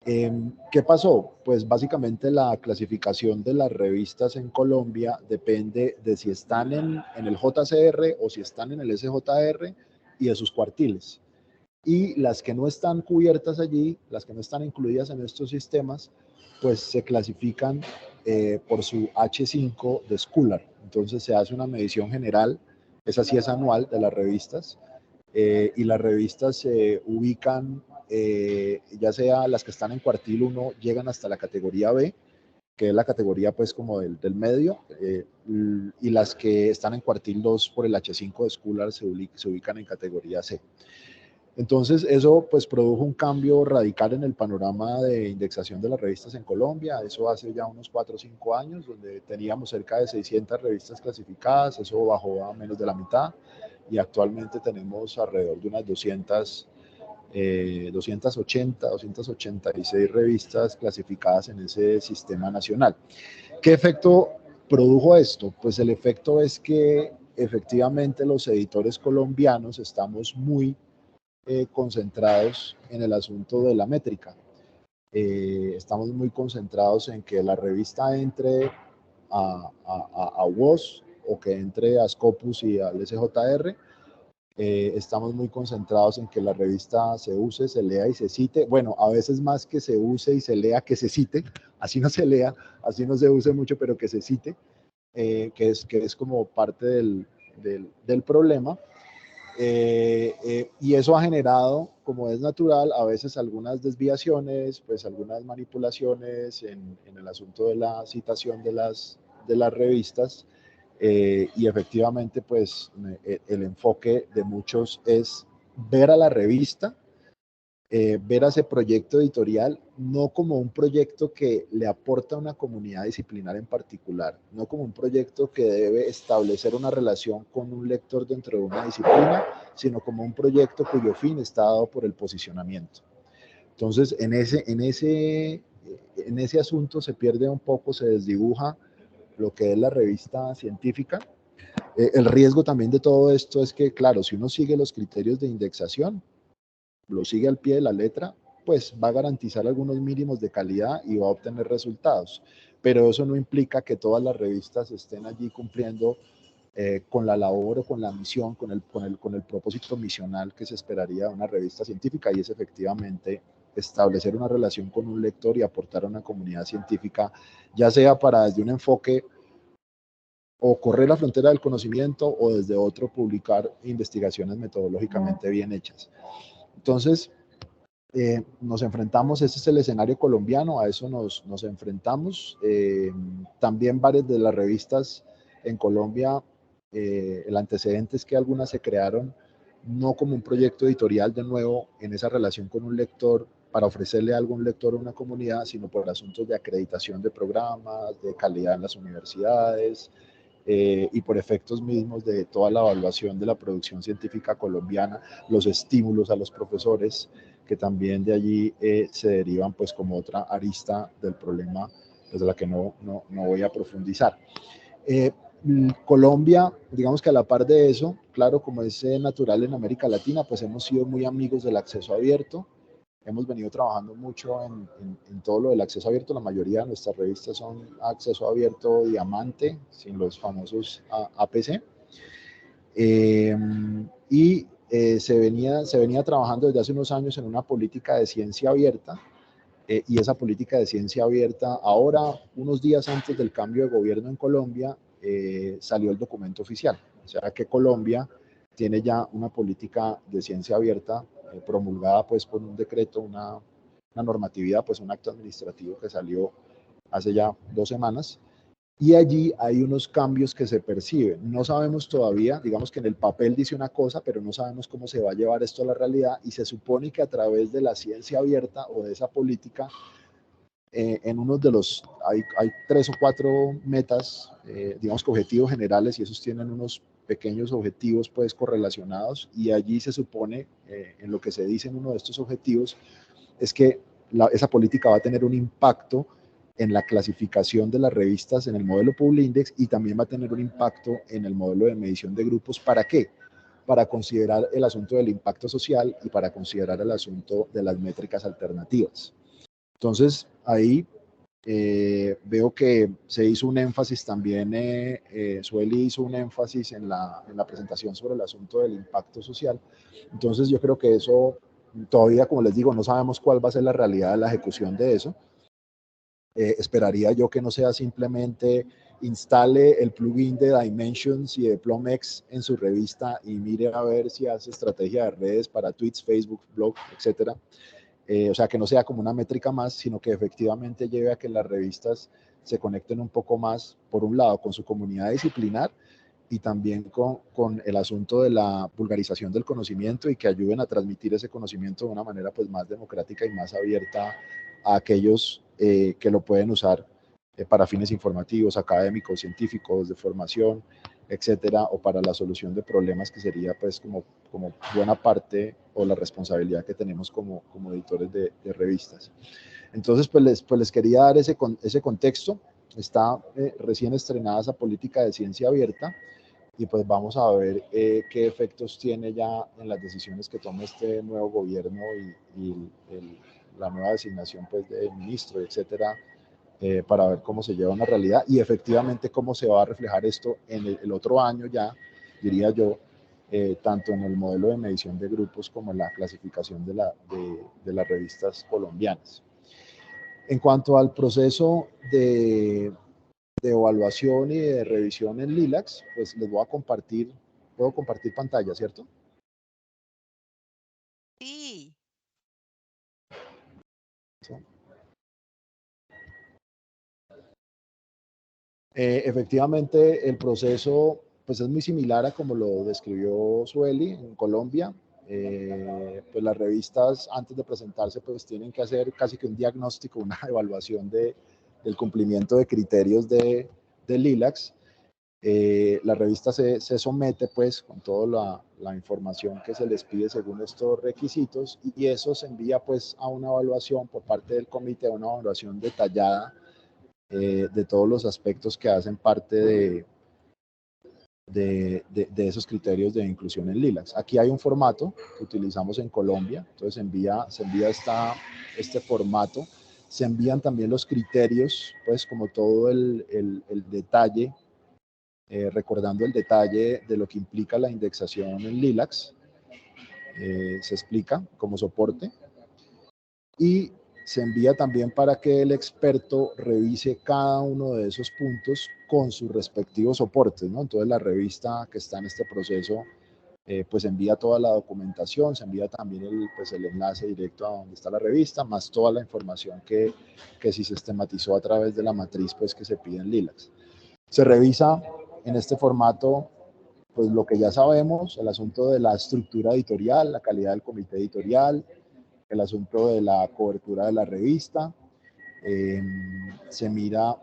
¿Qué pasó? Pues básicamente la clasificación de las revistas en Colombia depende de si están en el JCR o si están en el SJR y de sus cuartiles. Y las que no están cubiertas allí, las que no están incluidas en estos sistemas, pues se clasifican por su H5 de Scholar. Entonces se hace una medición general, esa sí es anual, de las revistas, y las revistas se ubican, ya sea las que están en cuartil 1 llegan hasta la categoría B, que es la categoría pues como del medio, y las que están en cuartil 2 por el H5 de Scholar se ubican en categoría C. Entonces eso pues produjo un cambio radical en el panorama de indexación de las revistas en Colombia. Eso hace ya unos 4 o 5 años, donde teníamos cerca de 600 revistas clasificadas, eso bajó a menos de la mitad y actualmente tenemos alrededor de unas 286 revistas clasificadas en ese sistema nacional. ¿Qué efecto produjo esto? Pues el efecto es que efectivamente los editores colombianos estamos muy concentrados en el asunto de la métrica. Estamos muy concentrados en que la revista entre a WOS o que entre a Scopus y al SJR. Estamos muy concentrados en que la revista se use, se lea y se cite. Bueno, a veces más que se use y se lea que se cite, así no se lea, así no se use mucho, pero que se cite, que es como parte del problema. Y eso ha generado, como es natural, a veces algunas desviaciones, pues algunas manipulaciones en el asunto de la citación de las revistas, y efectivamente pues el enfoque de muchos es ver a la revista, ver a ese proyecto editorial no como un proyecto que le aporta a una comunidad disciplinar en particular, no como un proyecto que debe establecer una relación con un lector dentro de una disciplina, sino como un proyecto cuyo fin está dado por el posicionamiento. Entonces, en ese asunto se pierde un poco, se desdibuja lo que es la revista científica. El riesgo también de todo esto es que, claro, si uno sigue los criterios de indexación, lo sigue al pie de la letra, pues va a garantizar algunos mínimos de calidad y va a obtener resultados. Pero eso no implica que todas las revistas estén allí cumpliendo con la labor o con la misión, con el propósito misional que se esperaría de una revista científica, y es efectivamente establecer una relación con un lector y aportar a una comunidad científica, ya sea para desde un enfoque o correr la frontera del conocimiento o desde otro publicar investigaciones metodológicamente bien hechas. Entonces, nos enfrentamos, este es el escenario colombiano, a eso nos enfrentamos. También varias de las revistas en Colombia, el antecedente es que algunas se crearon no como un proyecto editorial de nuevo en esa relación con un lector para ofrecerle algo a un lector o una comunidad, sino por asuntos de acreditación de programas, de calidad en las universidades, y por efectos mismos de toda la evaluación de la producción científica colombiana, los estímulos a los profesores, que también de allí se derivan pues como otra arista del problema, desde la que no voy a profundizar. Colombia, digamos que a la par de eso, claro, como es natural en América Latina, pues hemos sido muy amigos del acceso abierto. Hemos venido trabajando mucho en todo lo del acceso abierto. La mayoría de nuestras revistas son acceso abierto diamante, sin los famosos APC. Se venía trabajando desde hace unos años en una política de ciencia abierta, y esa política de ciencia abierta, ahora, unos días antes del cambio de gobierno en Colombia, salió el documento oficial. O sea que Colombia tiene ya una política de ciencia abierta promulgada pues por un decreto, una normatividad, pues un acto administrativo que salió hace ya 2 semanas. Y allí hay unos cambios que se perciben. No sabemos todavía, digamos que en el papel dice una cosa, pero no sabemos cómo se va a llevar esto a la realidad, y se supone que a través de la ciencia abierta o de esa política, en unos de los, hay 3 o 4 metas, digamos que objetivos generales, y esos tienen unos pequeños objetivos pues correlacionados, y allí se supone, en lo que se dice en uno de estos objetivos, es que esa política va a tener un impacto en la clasificación de las revistas en el modelo PubLindex, y también va a tener un impacto en el modelo de medición de grupos. ¿Para qué? Para considerar el asunto del impacto social y para considerar el asunto de las métricas alternativas. Entonces, ahí veo que se hizo un énfasis también, Sueli hizo un énfasis en la presentación sobre el asunto del impacto social. Entonces, yo creo que eso, todavía, como les digo, no sabemos cuál va a ser la realidad de la ejecución de eso. Esperaría yo que no sea simplemente instale el plugin de Dimensions y de Plomex en su revista y mire a ver si hace estrategia de redes para tweets, Facebook, blog, etcétera. O sea, que no sea como una métrica más, sino que efectivamente lleve a que las revistas se conecten un poco más, por un lado, con su comunidad disciplinar, y también con el asunto de la vulgarización del conocimiento, y que ayuden a transmitir ese conocimiento de una manera pues más democrática y más abierta a aquellos que lo pueden usar para fines informativos, académicos, científicos, de formación, etcétera, o para la solución de problemas, que sería pues como buena parte o la responsabilidad que tenemos como editores de revistas. Entonces pues les quería dar ese contexto. Está recién estrenada esa política de ciencia abierta, y pues vamos a ver qué efectos tiene ya en las decisiones que tome este nuevo gobierno y la nueva designación pues de ministro, etcétera, para ver cómo se lleva a una realidad y efectivamente cómo se va a reflejar esto en el otro año ya, diría yo, tanto en el modelo de medición de grupos como en la clasificación de las revistas colombianas. En cuanto al proceso de evaluación y de revisión en LILACS, pues les voy a compartir, puedo compartir pantalla, ¿cierto? Sí. Efectivamente, el proceso pues es muy similar a como lo describió Sueli en Colombia. Pues las revistas, antes de presentarse, pues tienen que hacer casi que un diagnóstico, una evaluación del cumplimiento de criterios de LILACS. La revista se somete pues con toda la información que se les pide según estos requisitos, y eso se envía pues a una evaluación por parte del comité, una evaluación detallada de todos los aspectos que hacen parte de esos criterios de inclusión en LILACS. Aquí hay un formato que utilizamos en Colombia, entonces se envía este formato, se envían también los criterios, pues como todo el detalle, recordando el detalle de lo que implica la indexación en LILACS, se explica como soporte, y se envía también para que el experto revise cada uno de esos puntos con sus respectivos soportes, ¿no? Entonces la revista que está en este proceso pues envía toda la documentación, se envía también el enlace directo a donde está la revista, más toda la información que se sistematizó a través de la matriz pues, que se pide en LILACS. Se revisa en este formato pues lo que ya sabemos, el asunto de la estructura editorial, la calidad del comité editorial, el asunto de la cobertura de la revista, se mira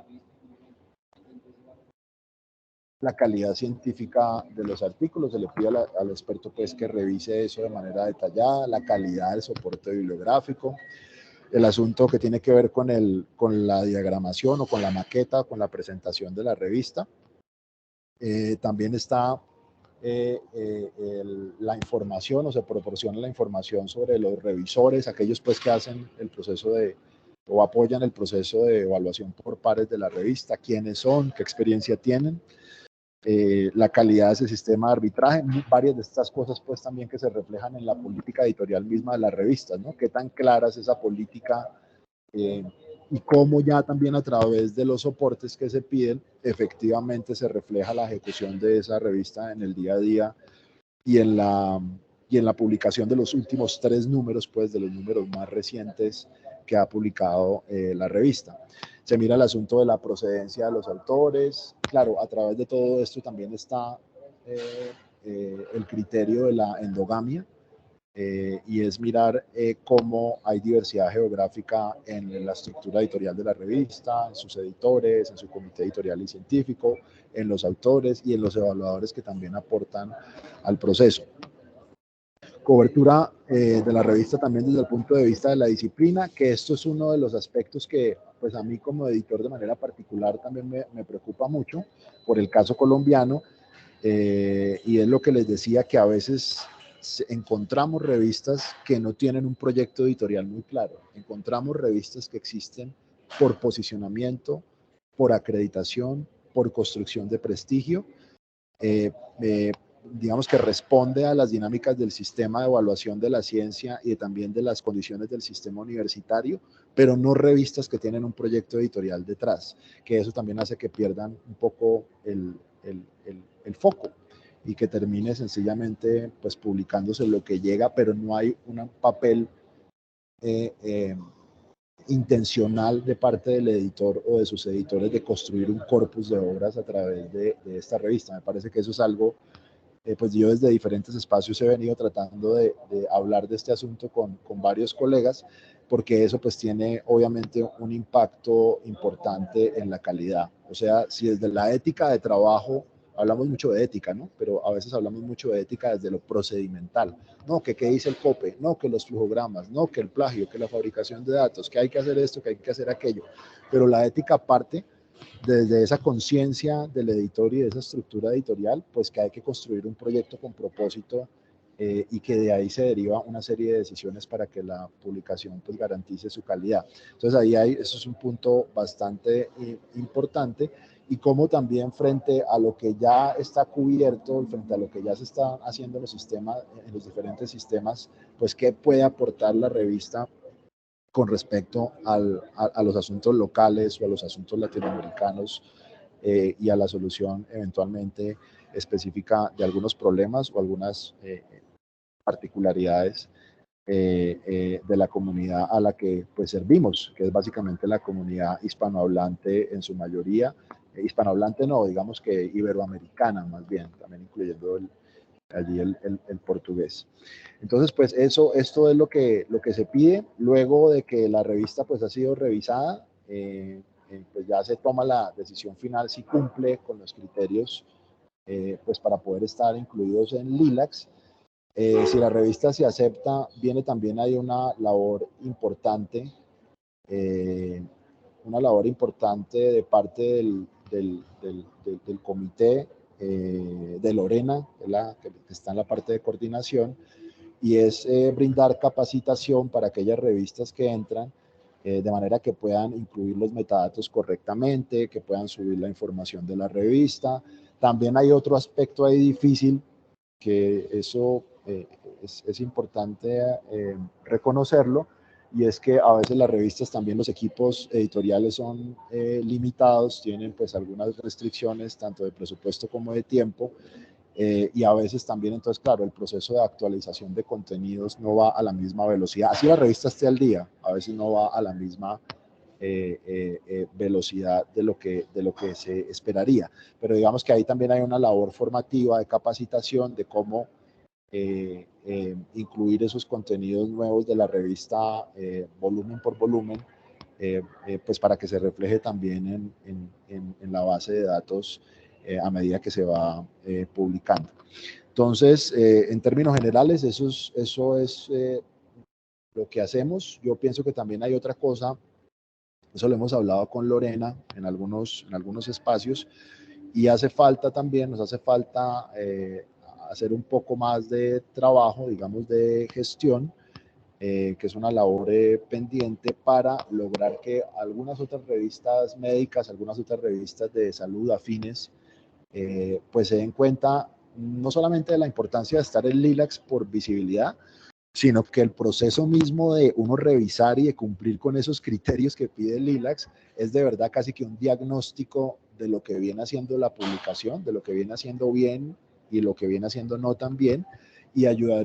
la calidad científica de los artículos, se le pide al experto pues que revise eso de manera detallada, la calidad del soporte bibliográfico, el asunto que tiene que ver con la diagramación o con la maqueta, con la presentación de la revista. También está la información, o se proporciona la información sobre los revisores, aquellos pues que hacen el proceso o apoyan el proceso de evaluación por pares de la revista, quiénes son, qué experiencia tienen. La calidad de ese sistema de arbitraje, varias de estas cosas pues también que se reflejan en la política editorial misma de las revistas, ¿no? Qué tan clara es esa política y cómo ya también a través de los soportes que se piden, efectivamente se refleja la ejecución de esa revista en el día a día y en la publicación de los últimos 3 números, pues de los números más recientes que ha publicado la revista. Se mira el asunto de la procedencia de los autores. Claro, a través de todo esto también está el criterio de la endogamia, y es mirar cómo hay diversidad geográfica en la estructura editorial de la revista, en sus editores, en su comité editorial y científico, en los autores y en los evaluadores que también aportan al proceso. Cobertura de la revista también desde el punto de vista de la disciplina, que esto es uno de los aspectos que pues a mí como editor de manera particular también me preocupa mucho por el caso colombiano, y es lo que les decía, que a veces encontramos revistas que no tienen un proyecto editorial muy claro, encontramos revistas que existen por posicionamiento, por acreditación, por construcción de prestigio, digamos que responde a las dinámicas del sistema de evaluación de la ciencia y también de las condiciones del sistema universitario, pero no revistas que tienen un proyecto editorial detrás, que eso también hace que pierdan un poco el foco y que termine sencillamente pues publicándose lo que llega, pero no hay un papel intencional de parte del editor o de sus editores de construir un corpus de obras a través de esta revista. Me parece que eso es algo, pues yo desde diferentes espacios he venido tratando de hablar de este asunto con varios colegas, porque eso pues tiene obviamente un impacto importante en la calidad. O sea, si desde la ética de trabajo hablamos mucho de ética, ¿no? Pero a veces hablamos mucho de ética desde lo procedimental. No, que qué dice el COPE, no, que los flujogramas, no, que el plagio, que la fabricación de datos, que hay que hacer esto, que hay que hacer aquello. Pero la ética parte desde esa conciencia del editor y de esa estructura editorial, pues que hay que construir un proyecto con propósito, y que de ahí se deriva una serie de decisiones para que la publicación pues garantice su calidad. Entonces eso es un punto bastante importante, y cómo también frente a lo que ya está cubierto, frente a lo que ya se está haciendo en los sistemas, en los diferentes sistemas, pues qué puede aportar la revista con respecto a los asuntos locales o a los asuntos latinoamericanos, y a la solución eventualmente específica de algunos problemas o algunas particularidades de la comunidad a la que pues servimos, que es básicamente la comunidad hispanohablante en su mayoría, hispanohablante no, digamos que iberoamericana más bien, también incluyendo allí el portugués. Entonces, pues esto es lo que se pide. Luego de que la revista pues ha sido revisada, pues ya se toma la decisión final si cumple con los criterios pues para poder estar incluidos en LILACS. Si la revista se acepta, viene también ahí una labor importante de parte del comité de Lorena, que está en la parte de coordinación, y es brindar capacitación para aquellas revistas que entran, de manera que puedan incluir los metadatos correctamente, que puedan subir la información de la revista. También hay otro aspecto ahí difícil, que eso es importante reconocerlo, y es que a veces las revistas también, los equipos editoriales son limitados, tienen pues algunas restricciones tanto de presupuesto como de tiempo, y a veces también, entonces claro, el proceso de actualización de contenidos no va a la misma velocidad, así la revista esté al día, a veces no va a la misma velocidad de lo que se esperaría, pero digamos que ahí también hay una labor formativa de capacitación de cómo incluir esos contenidos nuevos de la revista volumen por volumen, pues para que se refleje también en la base de datos a medida que se va publicando. Entonces, en términos generales, eso es lo que hacemos. Yo pienso que también hay otra cosa, eso lo hemos hablado con Lorena en algunos espacios, y hace falta también, nos hace falta hacer un poco más de trabajo, digamos, de gestión, que es una labor pendiente para lograr que algunas otras revistas médicas, algunas otras revistas de salud afines, pues se den cuenta no solamente de la importancia de estar en LILACS por visibilidad, sino que el proceso mismo de uno revisar y de cumplir con esos criterios que pide el LILACS es de verdad casi que un diagnóstico de lo que viene haciendo la publicación, de lo que viene haciendo bien y lo que viene haciendo no tan bien, y ayuda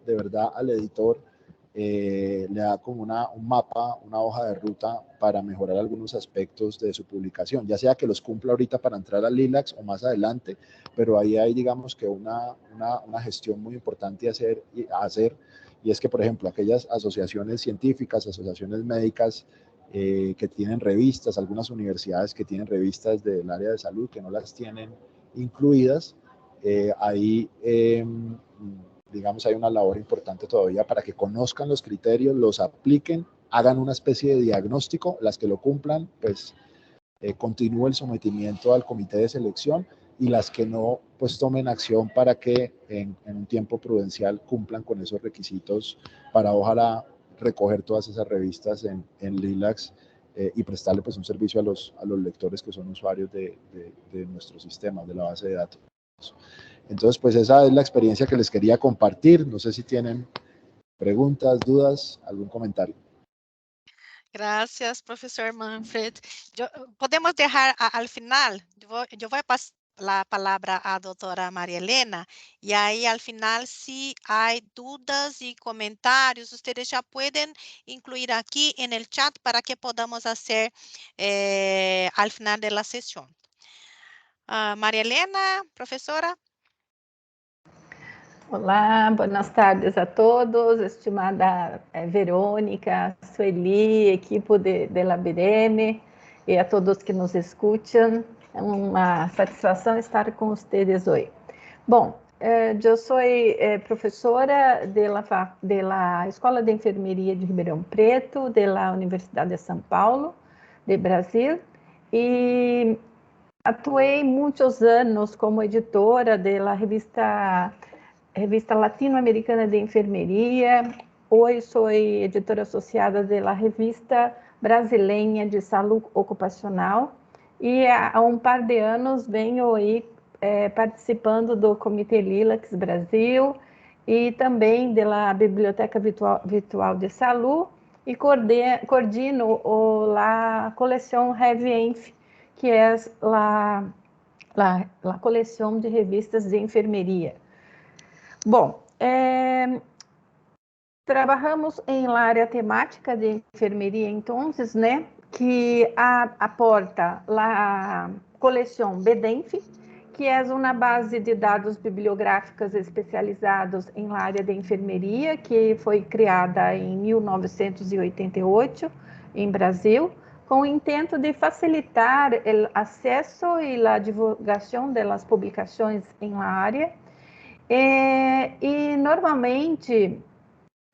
de verdad al editor, le da como un mapa, una hoja de ruta para mejorar algunos aspectos de su publicación, ya sea que los cumpla ahorita para entrar al LILACS o más adelante, pero ahí hay, digamos que una gestión muy importante a hacer, y es que, por ejemplo, aquellas asociaciones científicas, asociaciones médicas que tienen revistas, algunas universidades que tienen revistas del área de salud que no las tienen incluidas, ahí digamos, hay una labor importante todavía para que conozcan los criterios, los apliquen, hagan una especie de diagnóstico, las que lo cumplan, pues continúe el sometimiento al comité de selección, y las que no, pues tomen acción para que en un tiempo prudencial cumplan con esos requisitos para ojalá recoger todas esas revistas en LILACS y prestarle pues un servicio a los lectores que son usuarios de nuestro sistema, de la base de datos. Entonces, pues esa es la experiencia que les quería compartir. No sé si tienen preguntas, dudas, algún comentario. Gracias, profesor Manfred. Podemos dejar al final, yo voy a pasar la palabra a doutora María Helena, y ahí al final, si hay dudas y comentarios, ustedes ya pueden incluir aquí en el chat para que podamos hacer al final de la sesión. María Helena, profesora. Olá, boas tardes a todos, estimada Verônica, Sueli, equipe de LabIreme, e a todos que nos escutam. É uma satisfação estar com vocês hoje. Bom, eu sou professora da Escola de Enfermeria de Ribeirão Preto, da Universidade de São Paulo, de Brasil, e atuei muitos anos como editora da revista Latino-Americana de Enfermeria. Hoje sou editora associada da Revista Brasileira de Saúde Ocupacional, e há um par de anos venho aí participando do Comitê LILACS Brasil e também da Biblioteca Virtual de Saúde, e coordeno a coleção RevEnf, que é a coleção de revistas de enfermeria. Bom, trabalhamos em área temática de enfermeria, então, né, que aporta a coleção BDENF, que é uma base de dados bibliográficas especializados em área de enfermeria, que foi criada em 1988 em Brasil, com o intento de facilitar o acesso e a divulgação das publicações em área. E normalmente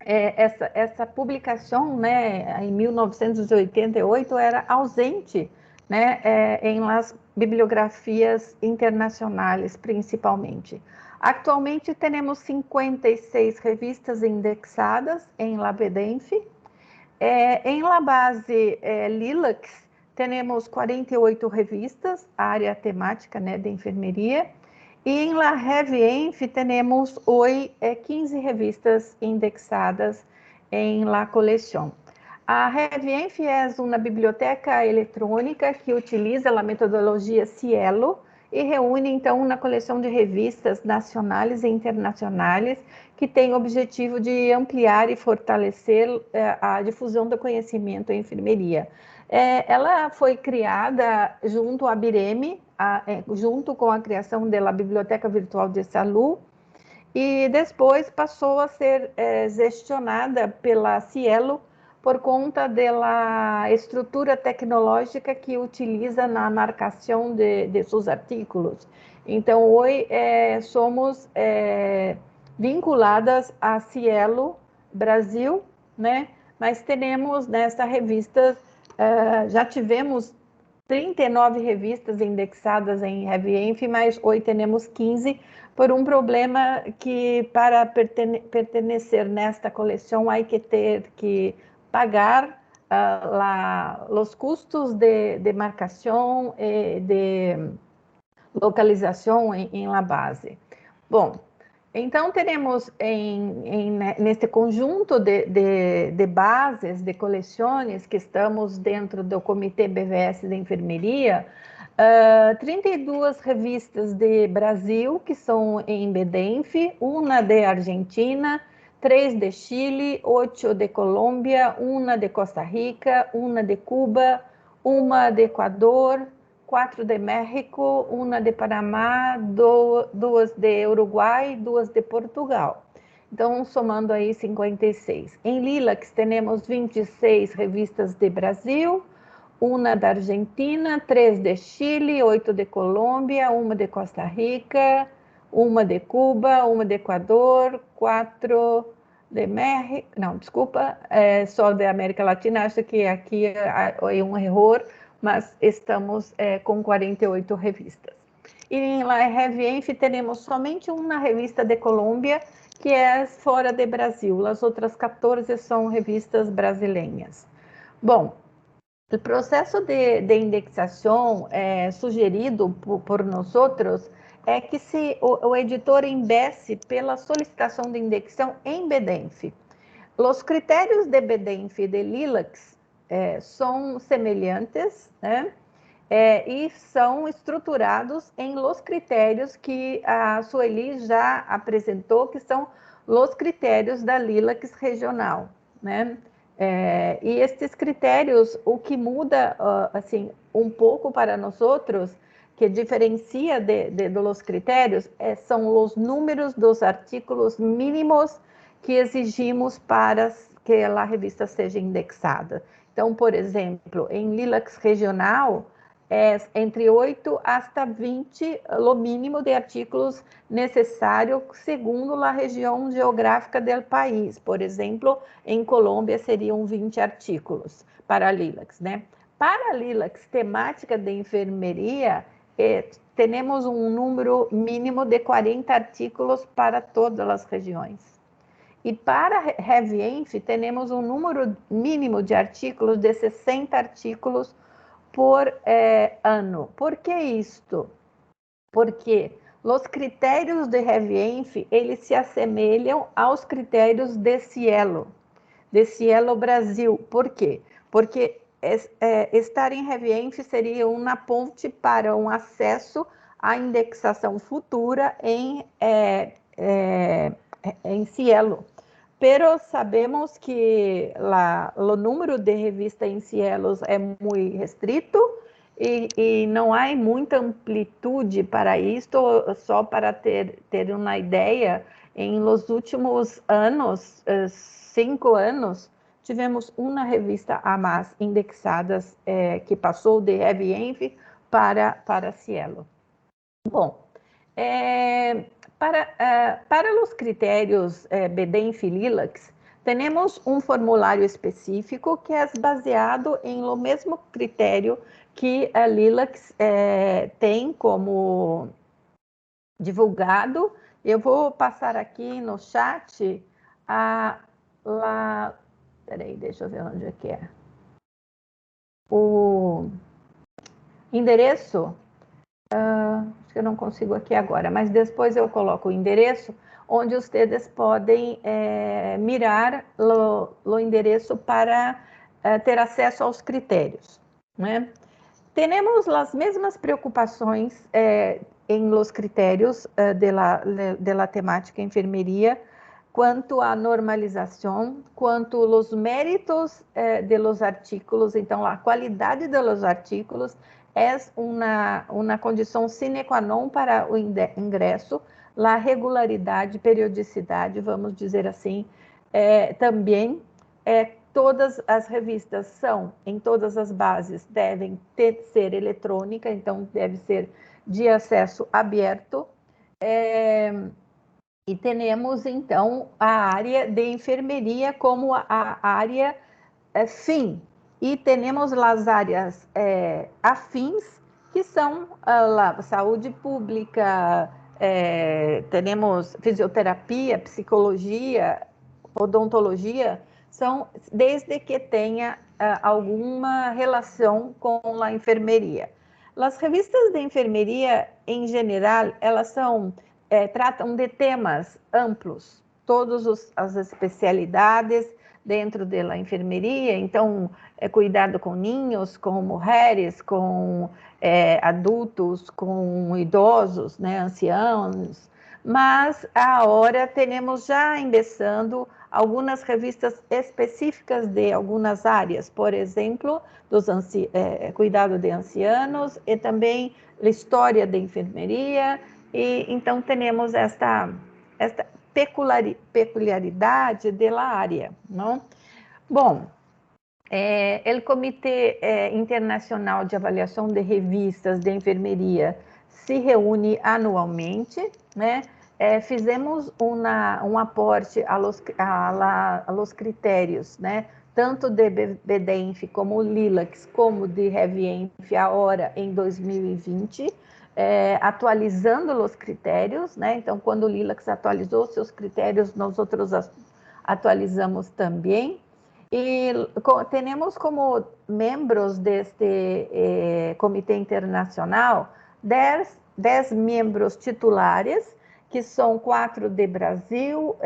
essa publicação, né, em 1988 era ausente, né, em las bibliografias internacionais principalmente. Atualmente temos 56 revistas indexadas em LabIreme. Em la base LILACS temos 48 revistas, área temática, né, de enfermeria. E em la RevEnf temos hoje 15 revistas indexadas em la colección. A Revienf é uma biblioteca eletrônica que utiliza a metodologia Cielo e reúne, então, uma coleção de revistas nacionais e internacionais que tem o objetivo de ampliar e fortalecer a difusão do conhecimento em enfermeria. Ela foi criada junto à BIREME, junto com a criação da Biblioteca Virtual de Saúde, e depois passou a ser gestionada pela Cielo por conta da estrutura tecnológica que utiliza na marcação de seus artigos. Então, hoje somos vinculadas a Cielo Brasil, né? Mas temos nessa revista, já tivemos 39 revistas indexadas em Revienf, mas hoje temos 15, por um problema que para pertencer nesta coleção há que ter que pagar os custos de marcação e de localização em la base. Bom, então temos neste conjunto de bases, de coleções que estamos dentro do Comitê BVS de Enfermeria, 32 revistas de Brasil, que são em BDENF, uma de Argentina, 3 de Chile, 8 de Colômbia, uma de Costa Rica, uma de Cuba, uma de Equador, 4 de México, uma de Panamá, 2 de Uruguai, 2 de Portugal. Então, somando aí 56. Em Lilacs, temos 26 revistas de Brasil, uma da Argentina, 3 de Chile, 8 de Colômbia, uma de Costa Rica, uma de Cuba, uma de Equador, 4 de México, não, desculpa, só de América Latina, acho que aqui é um erro, mas estamos com 48 revistas. E em La Revienf temos somente uma revista de Colômbia, que é fora de Brasil, as outras 14 são revistas brasileiras. Bom, o processo de indexação sugerido por nós é que o editor embesse pela solicitação de indexação em BDENF. Os critérios de BDENF e de Lilacs são semelhantes, né? E são estruturados em los critérios que a Sueli já apresentou, que são os critérios da Lilacs regional, né? E estes critérios, o que muda assim um pouco para nós outros, que diferencia dos critérios, são os números dos artigos mínimos que exigimos para que a revista seja indexada. Então, por exemplo, em Lilacs regional, entre 8 hasta 20 o mínimo de artigos necessário segundo a região geográfica do país. Por exemplo, em Colômbia seriam 20 artigos para Lilacs, né? Para Lilacs, temática de enfermeria, temos um número mínimo de 40 artigos para todas as regiões. E para Revienf, temos um número mínimo de artigos de 60 artigos por ano. Por que isto? Porque os critérios de Revienf, eles se assemelham aos critérios de Cielo Brasil. Por quê? Porque estar em Revienf seria uma ponte para um acesso à indexação futura em Cielo. Pero sabemos que o número de revistas em Cielos é muito restrito e não há muita amplitude para isto. Só para ter uma ideia, em los últimos anos, 5 anos, tivemos uma revista a mais indexadas que passou de Revienf para Cielo. Bom, para os critérios BDENF e Lilacs, temos um formulário específico que é baseado em o mesmo critério que a Lilacs tem como divulgado. Eu vou passar aqui no chat peraí, deixa eu ver onde é que é. O endereço acho que eu não consigo aqui agora, mas depois eu coloco o endereço, onde vocês podem mirar o endereço para ter acesso aos critérios, né? Temos as mesmas preocupações em los critérios de la temática enfermería, quanto à normalização, quanto os méritos de los artículos. Então, a qualidade de los artículos é uma condição sine qua non para o ingresso, a regularidade, periodicidade, vamos dizer assim, também todas as revistas são, em todas as bases, devem ser eletrônica, então deve ser de acesso aberto. E temos, então, a área de enfermeria como a área fim. E temos as áreas afins, que são a saúde pública, temos fisioterapia, psicologia, odontologia, são desde que tenha alguma relação com a enfermeria. As revistas de enfermeria, em geral, elas tratam de temas amplos, todas as especialidades dentro da enfermeria, então, cuidado com ninhos, com mulheres, com adultos, com idosos, né, anciãos, mas agora temos já começando algumas revistas específicas de algumas áreas, por exemplo, cuidado de ancianos e também a história da enfermeria, e então temos esta peculiaridade da área, não? Bom, o Comitê Internacional de Avaliação de Revistas de Enfermeria se reúne anualmente, né? Fizemos um aporte aos critérios, né? Tanto de BDENF como LILACS, como de REVIENF, agora em 2020, atualizando os critérios, né? Então, quando o LILACS atualizou seus critérios, nós outros atualizamos também. E temos como membros deste Comitê Internacional 10 membros titulares, que são 4 de Brasil.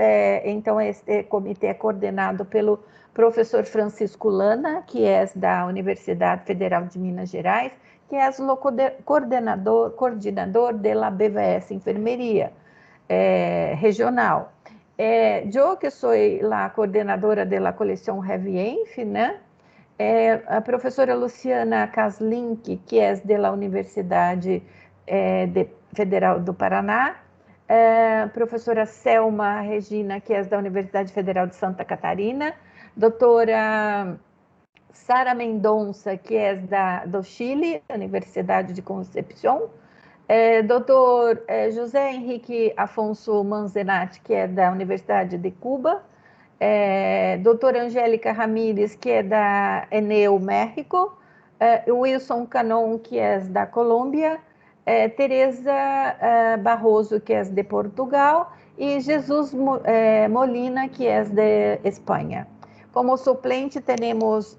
Então, este comitê é coordenado pelo professor Francisco Lana, que é da Universidade Federal de Minas Gerais, que é o coordenador da BVS Enfermeria regional. Eu, que sou a coordenadora da coleção REVIENF, né? A professora Luciana Kaslink, que é da Universidade Federal do Paraná, professora Selma Regina, que é da Universidade Federal de Santa Catarina, doutora Sara Mendonça, que é do Chile, Universidade de Concepción, doutor José Henrique Afonso Manzenatti, que é da Universidade de Cuba, doutora Angélica Ramírez, que é da ENEU, México, Wilson Canon, que é da Colômbia, Teresa Barroso, que é de Portugal, e Jesus Molina, que é de Espanha. Como suplente, temos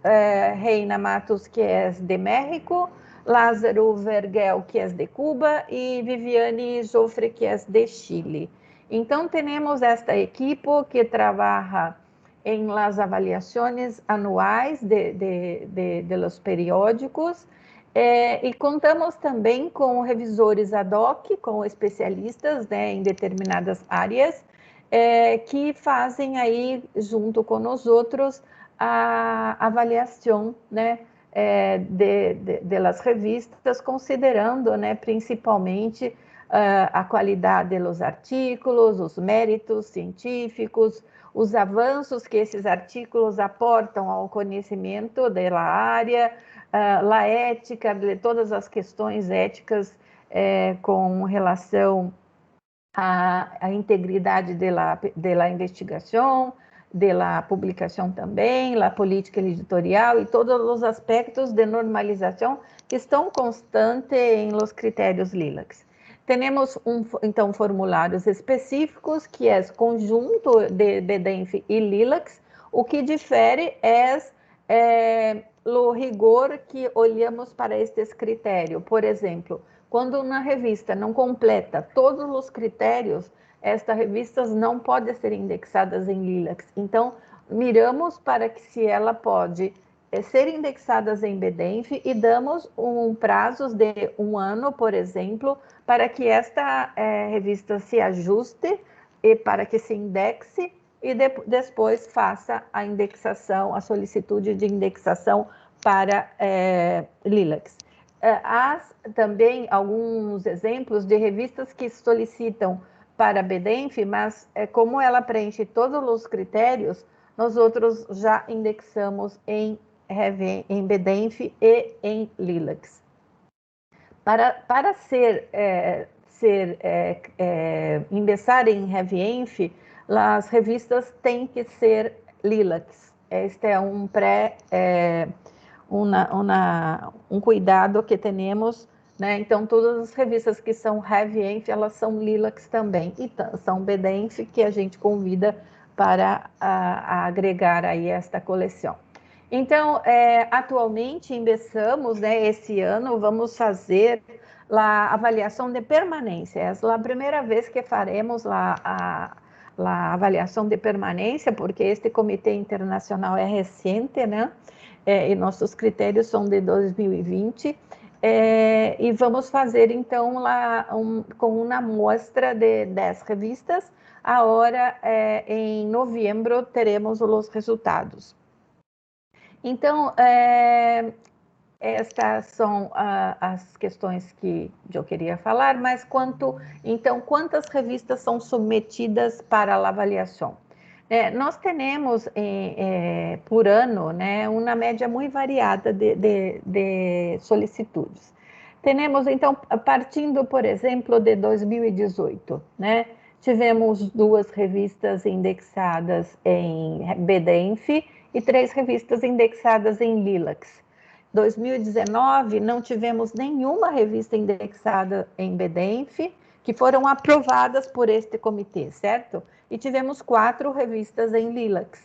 Reina Matos, que é de México, Lázaro Vergel, que é de Cuba, e Viviane Joffre, que é de Chile. Então, temos esta equipe que trabalha em las avaliações anuais de los periódicos, e contamos também com revisores ad hoc, com especialistas, né, em determinadas áreas, que fazem aí, junto com nós outros, a avaliação, né, das revistas, considerando, né, principalmente a qualidade dos artículos, os méritos científicos, os avanços que esses artículos aportam ao conhecimento da área, a ética, de todas as questões éticas com relação à integridade da investigação, da publicação também, a política editorial e todos os aspectos de normalização que estão constantes em los critérios LILACS. Temos, então, formulários específicos, que é conjunto de BDENF e LILACS. O que difere é o rigor que olhamos para estes critérios. Por exemplo, Quando uma revista não completa todos os critérios, estas revistas não podem ser indexadas em Lilacs. Então, miramos para que se ela pode ser indexadas em BDENF e damos prazos de 1 ano, por exemplo, para que esta revista se ajuste e para que se indexe e depois faça a indexação, a solicitude de indexação para Lilacs. Há também alguns exemplos de revistas que solicitam para BDENF, mas como ela preenche todos os critérios, nós outros já indexamos em BDENF e em Lilacs. Para indexar em RevEnf, as revistas têm que ser Lilacs. Este é um cuidado que temos, né? Então, todas as revistas que são RevEnf, elas são Lilacs também, e são BDENF que a gente convida para agregar aí esta coleção. Então, atualmente, empeçamos, né, esse ano, vamos fazer a avaliação de permanência. Essa é a primeira vez que faremos a avaliação de permanência, porque este comitê internacional é recente, né? E nossos critérios são de 2020, e vamos fazer, então, com uma amostra de 10 revistas. Agora, em novembro, teremos os resultados. Então, estas são as questões que eu queria falar, mas quantas revistas são submetidas para a avaliação? Nós temos, por ano, né, uma média muito variada de solicitudes. Temos, então, partindo, por exemplo, de 2018, né, tivemos 2 revistas indexadas em BDENF e 3 revistas indexadas em Lilacs. 2019, não tivemos nenhuma revista indexada em BDENF, que foram aprovadas por este comitê, certo? E tivemos 4 revistas em Lilacs,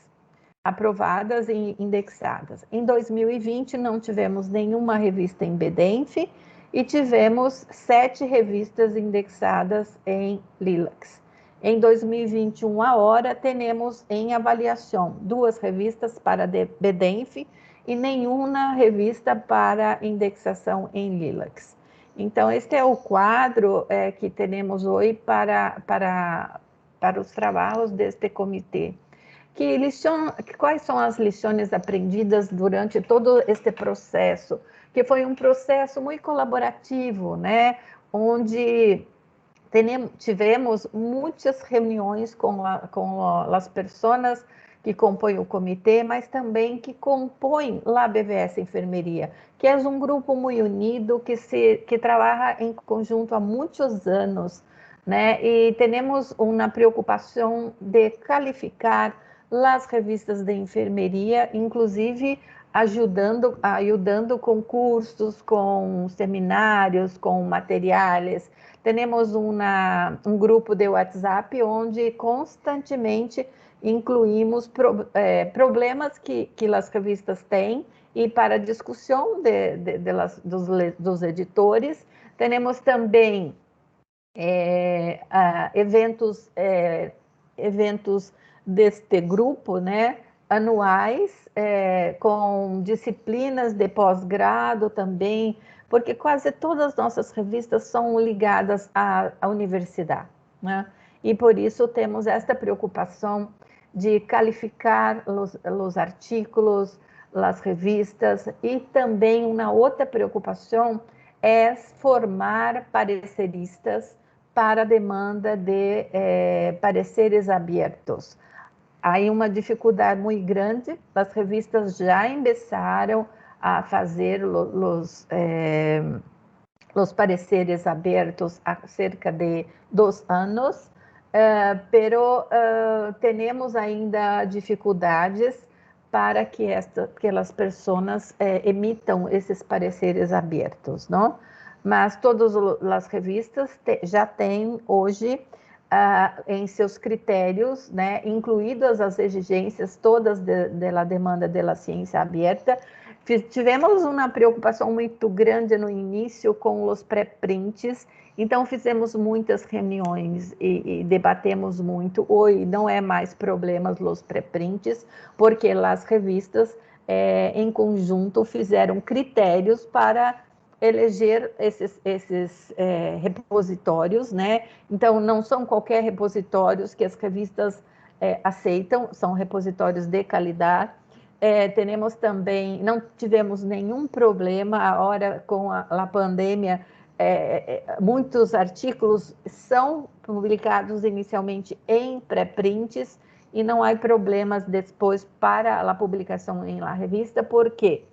aprovadas e indexadas. Em 2020, não tivemos nenhuma revista em BDENF e tivemos 7 revistas indexadas em Lilacs. Em 2021, agora, temos em avaliação 2 revistas para BDENF e nenhuma revista para indexação em Lilacs. Então, este é o quadro que temos hoje para os trabalhos deste comitê. Quais são as lições aprendidas durante todo este processo? Que foi um processo muito colaborativo, né? Onde tivemos muitas reuniões com as pessoas que compõem o comitê, mas também que compõem a BVS Enfermeria, que é um grupo muito unido, que trabalha em conjunto há muitos anos, né? E temos uma preocupação de qualificar as revistas de enfermeria, inclusive ajudando com cursos, com seminários, com materiais. Temos um grupo de WhatsApp onde constantemente incluímos problemas que as revistas têm e para discussão dos editores. Temos também eventos deste grupo, né, anuais, com disciplinas de pós-grado também, porque quase todas as nossas revistas são ligadas à universidade, né? E por isso temos esta preocupação de qualificar os artigos, as revistas, e também uma outra preocupação é formar pareceristas para a demanda de pareceres abertos. Há uma dificuldade muito grande, as revistas já começaram a fazer os pareceres abertos há cerca de 2 anos, pero temos ainda dificuldades para que as pessoas emitam esses pareceres abertos, não? Mas todas as revistas já têm hoje em seus critérios, né, incluídas as exigências todas da demanda da ciência aberta, tivemos uma preocupação muito grande no início com os pré-prints, então fizemos muitas reuniões e debatemos muito. Hoje não é mais problemas os pré-prints, porque as revistas, em conjunto, fizeram critérios para eleger esses repositórios, né? Então, não são qualquer repositórios que as revistas aceitam, são repositórios de qualidade. Temos também, não tivemos nenhum problema agora com a pandemia. Muitos artigos são publicados inicialmente em pré-prints e não há problemas depois para a publicação em la revista, porque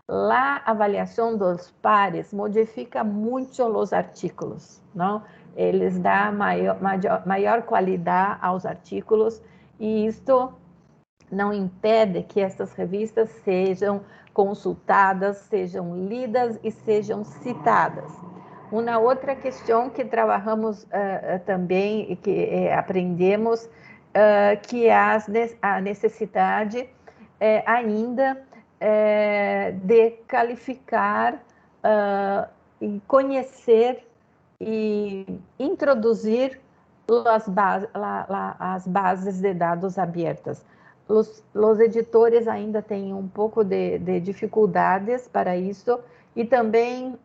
a avaliação dos pares modifica muito os artigos, não? Eles dão maior qualidade aos artigos e isto não impede que essas revistas sejam consultadas, sejam lidas e sejam citadas. Uma outra questão que trabalhamos também e que aprendemos, que é a necessidade ainda de qualificar e conhecer e introduzir as bases de dados abertas. Os editores ainda têm um pouco de dificuldades para isso, e também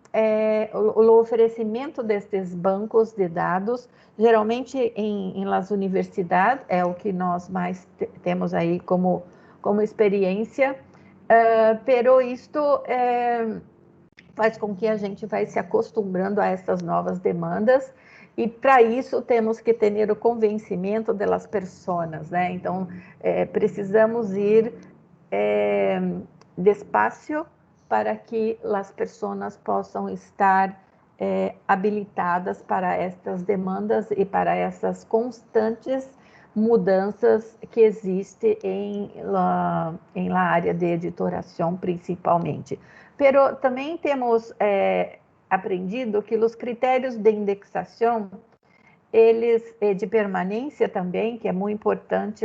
o oferecimento destes bancos de dados, geralmente em las universidades, é o que nós mais temos aí como experiência, pero isto faz com que a gente vai se acostumando a essas novas demandas, e para isso temos que ter o convencimento das pessoas, né? Então, precisamos ir despacio para que as pessoas possam estar habilitadas para estas demandas e para essas constantes mudanças que existem em la área de editoração, principalmente. Pero também temos aprendido que os critérios de indexação, eles de permanência também, que é muito importante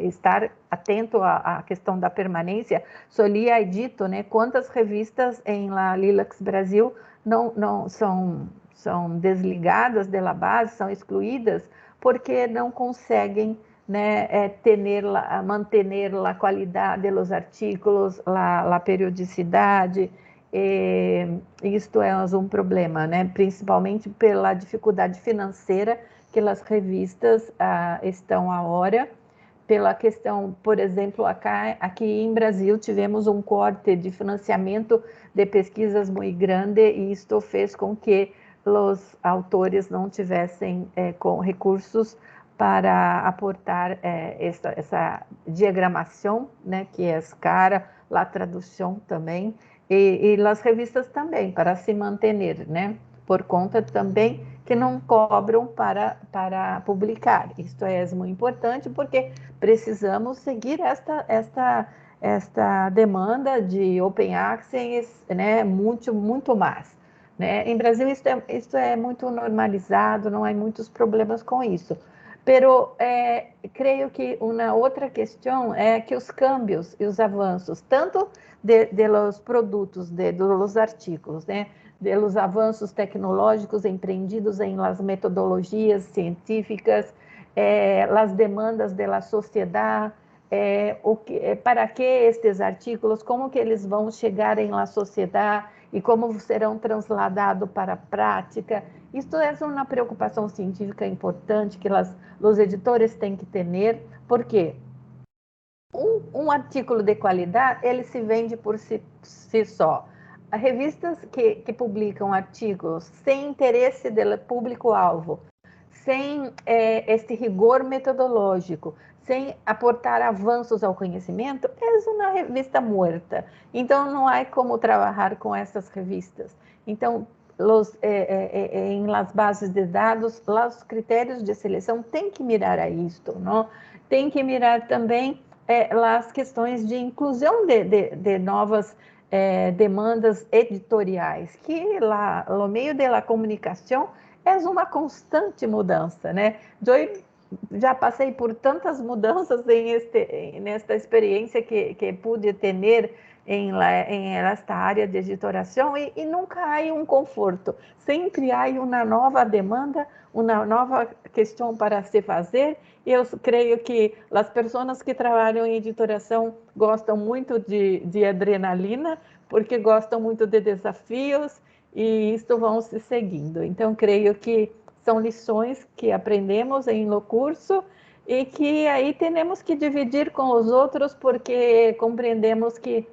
estar atento à questão da permanência. Solia é dito, né, quantas revistas em la Lilacs Brasil não são desligadas da base, são excluídas, porque não conseguem, né, manter a qualidade dos artigos, a periodicidade. Isto é um problema, né? Principalmente pela dificuldade financeira que as revistas estão agora, pela questão, por exemplo, aqui em Brasil tivemos um corte de financiamento de pesquisas muito grande, e isto fez com que os autores não tivessem com recursos para aportar essa diagramação, né, que é cara, a tradução também, e as revistas também, para se manter, né, por conta também que não cobram para publicar. Isto é muito importante, porque precisamos seguir esta demanda de open access, né, muito mais. Né? Em Brasil, isso é muito normalizado, não há muitos problemas com isso. Pero creio que uma outra questão é que os câmbios e os avanços, tanto de los produtos, dos artigos, né, de los avanços tecnológicos empreendidos em las metodologias científicas, las demandas da sociedade, para que estes artigos, como que eles vão chegar em la sociedade e como serão transladados para a prática. Isto é uma preocupação científica importante que os editores têm que ter, porque um artigo de qualidade, ele se vende por si só. Revistas que publicam artigos sem interesse do público-alvo, sem este rigor metodológico, sem aportar avanços ao conhecimento, é uma revista morta. Então, não há como trabalhar com essas revistas. Então, em las bases de dados, os critérios de seleção têm que mirar a isto, não? Tem que mirar também as questões de inclusão de novas demandas editoriais, que lá no meio da comunicação é uma constante mudança, né? Eu já passei por tantas mudanças nesta experiência que pude ter em esta área de editoração e nunca há um conforto. Sempre há uma nova demanda, uma nova questão para se fazer. Eu creio que as pessoas que trabalham em editoração gostam muito de adrenalina, porque gostam muito de desafios e isto vão se seguindo. Então, creio que são lições que aprendemos no curso e que aí temos que dividir com os outros, porque compreendemos que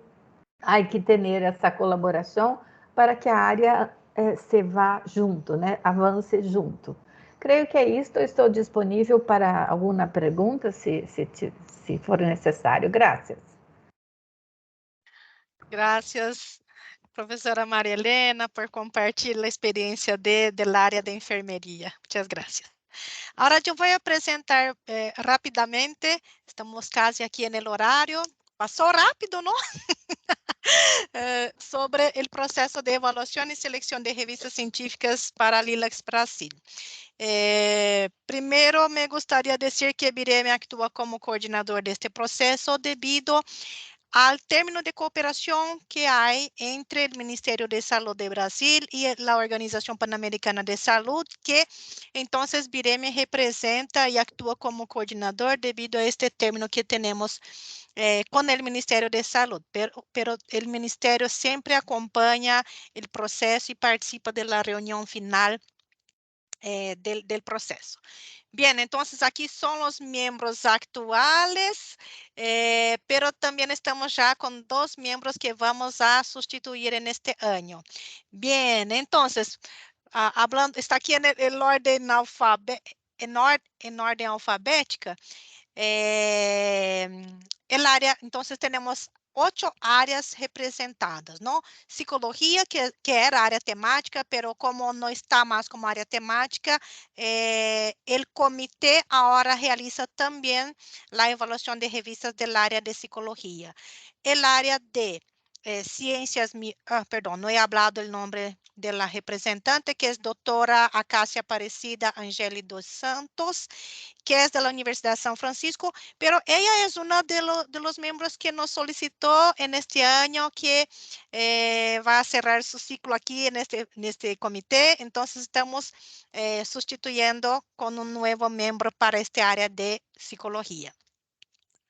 há que ter essa colaboração para que a área se vá junto, né? Avance junto. Creio que é isso. Estou disponível para alguma pergunta, se for necessário. Graças. Gracias, professora Maria Helena, por compartilhar a experiência da área de enfermeria. Muchas gracias. Agora eu vou apresentar rapidamente, estamos quase aqui no horário, passou rápido, não? Sobre o processo de avaliação e seleção de revistas científicas para Lilacs Brasil. Primeiro, me gostaria de dizer que Bireme atua como coordenador deste processo devido ao término de cooperação que há entre o Ministério de Saúde de Brasil e a Organização Pan-Americana de Saúde, que então Bireme representa e atua como coordenador devido a este término que temos com o Ministério de Saúde, pero o Ministério sempre acompanha o processo e participa da reunião final del proceso. Bien, entonces aquí son los miembros actuales, pero también estamos ya con 2 miembros que vamos a sustituir en este año. Bien, entonces, hablando, está aquí en el orden en orden alfabética, el área, entonces tenemos 8 áreas representadas, ¿no? Psicología, que era área temática, pero como no está más como área temática, el comité ahora realiza también la evaluación de revistas del área de psicología. El área de ciencias, perdón, no he hablado el nombre de la representante, que es doctora Acacia Aparecida Angeli dos Santos, que es de la Universidad de San Francisco, pero ella es uno de los miembros que nos solicitó en este año que va a cerrar su ciclo aquí en este comité, entonces estamos sustituyendo con un nuevo miembro para este área de psicología.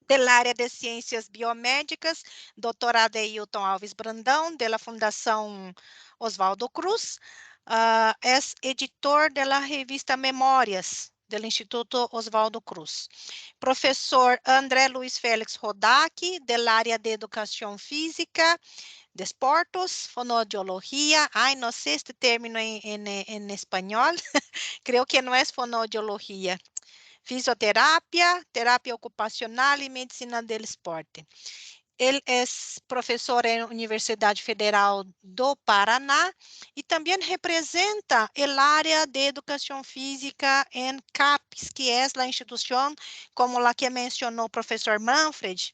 Del área de ciências biomédicas, doutora Adeilton Alves Brandão, da Fundação Oswaldo Cruz, é editor da revista Memórias, do Instituto Oswaldo Cruz. Professor André Luiz Félix Rodak, da área de educação física, desportos, fonoaudiologia. Ai, não sei este término em espanhol, creio que não é fonoaudiologia. Fisioterapia, terapia ocupacional e medicina do esporte. Ele é professor na Universidade Federal do Paraná e também representa a área de educação física em CAPES, que é a instituição, como a que mencionou o professor Manfred,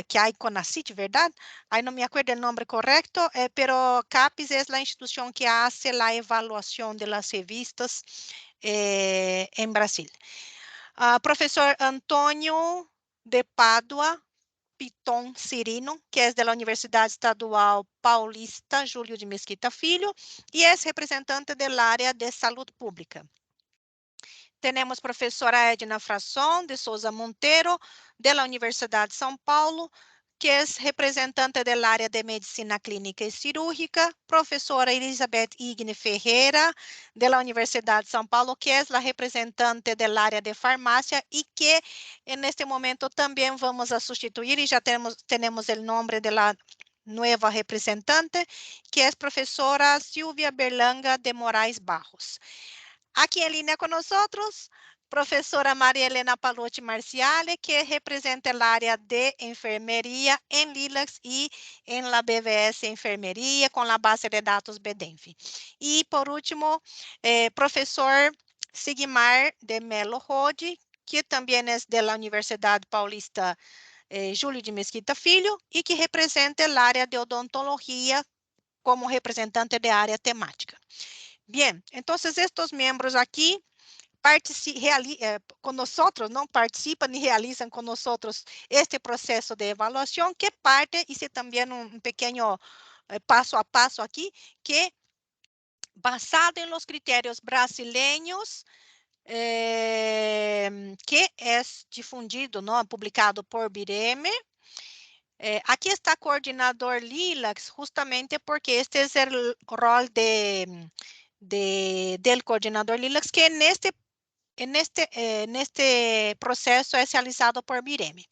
que há CONACYT, ¿verdad? Aí não me acuerdo o nome correto, pero CAPES é a instituição que hace a evaluação de las revistas em Brasil. Professor Antônio de Pádua Piton Cirino, que é da Universidade Estadual Paulista Júlio de Mesquita Filho, e é representante da área de saúde pública. Temos professora Edna Frasson de Souza Monteiro, da Universidade de São Paulo, que é representante da área de medicina clínica e cirúrgica, professora Elizabeth Igne Ferreira, da Universidade de São Paulo, que é a representante da área de farmácia e que, neste momento, também vamos a substituir, e já temos o nome da nova representante, que é a professora Silvia Berlanga de Moraes Barros. Aqui em linha com nós, professora Maria Helena Palotti Marciale, que representa a área de enfermeria em Lilacs e em la BVS Enfermeria, com a base de dados BDENF. E, por último, professor Sigmar de Melo Rode, que também é da Universidade Paulista Júlio de Mesquita Filho, e que representa a área de odontologia como representante da área temática. Bien, entonces estos miembros aquí con nosotros, ¿no? Participan y realizan con nosotros este proceso de evaluación, que parte, hice también un pequeño paso a paso aquí, que basado en los criterios brasileños, que es difundido, ¿no? Publicado por BIREME. Aquí está coordinador Lilacs, justamente porque este es el rol del coordinador Lilacs, que en este proceso es realizado por BIREME,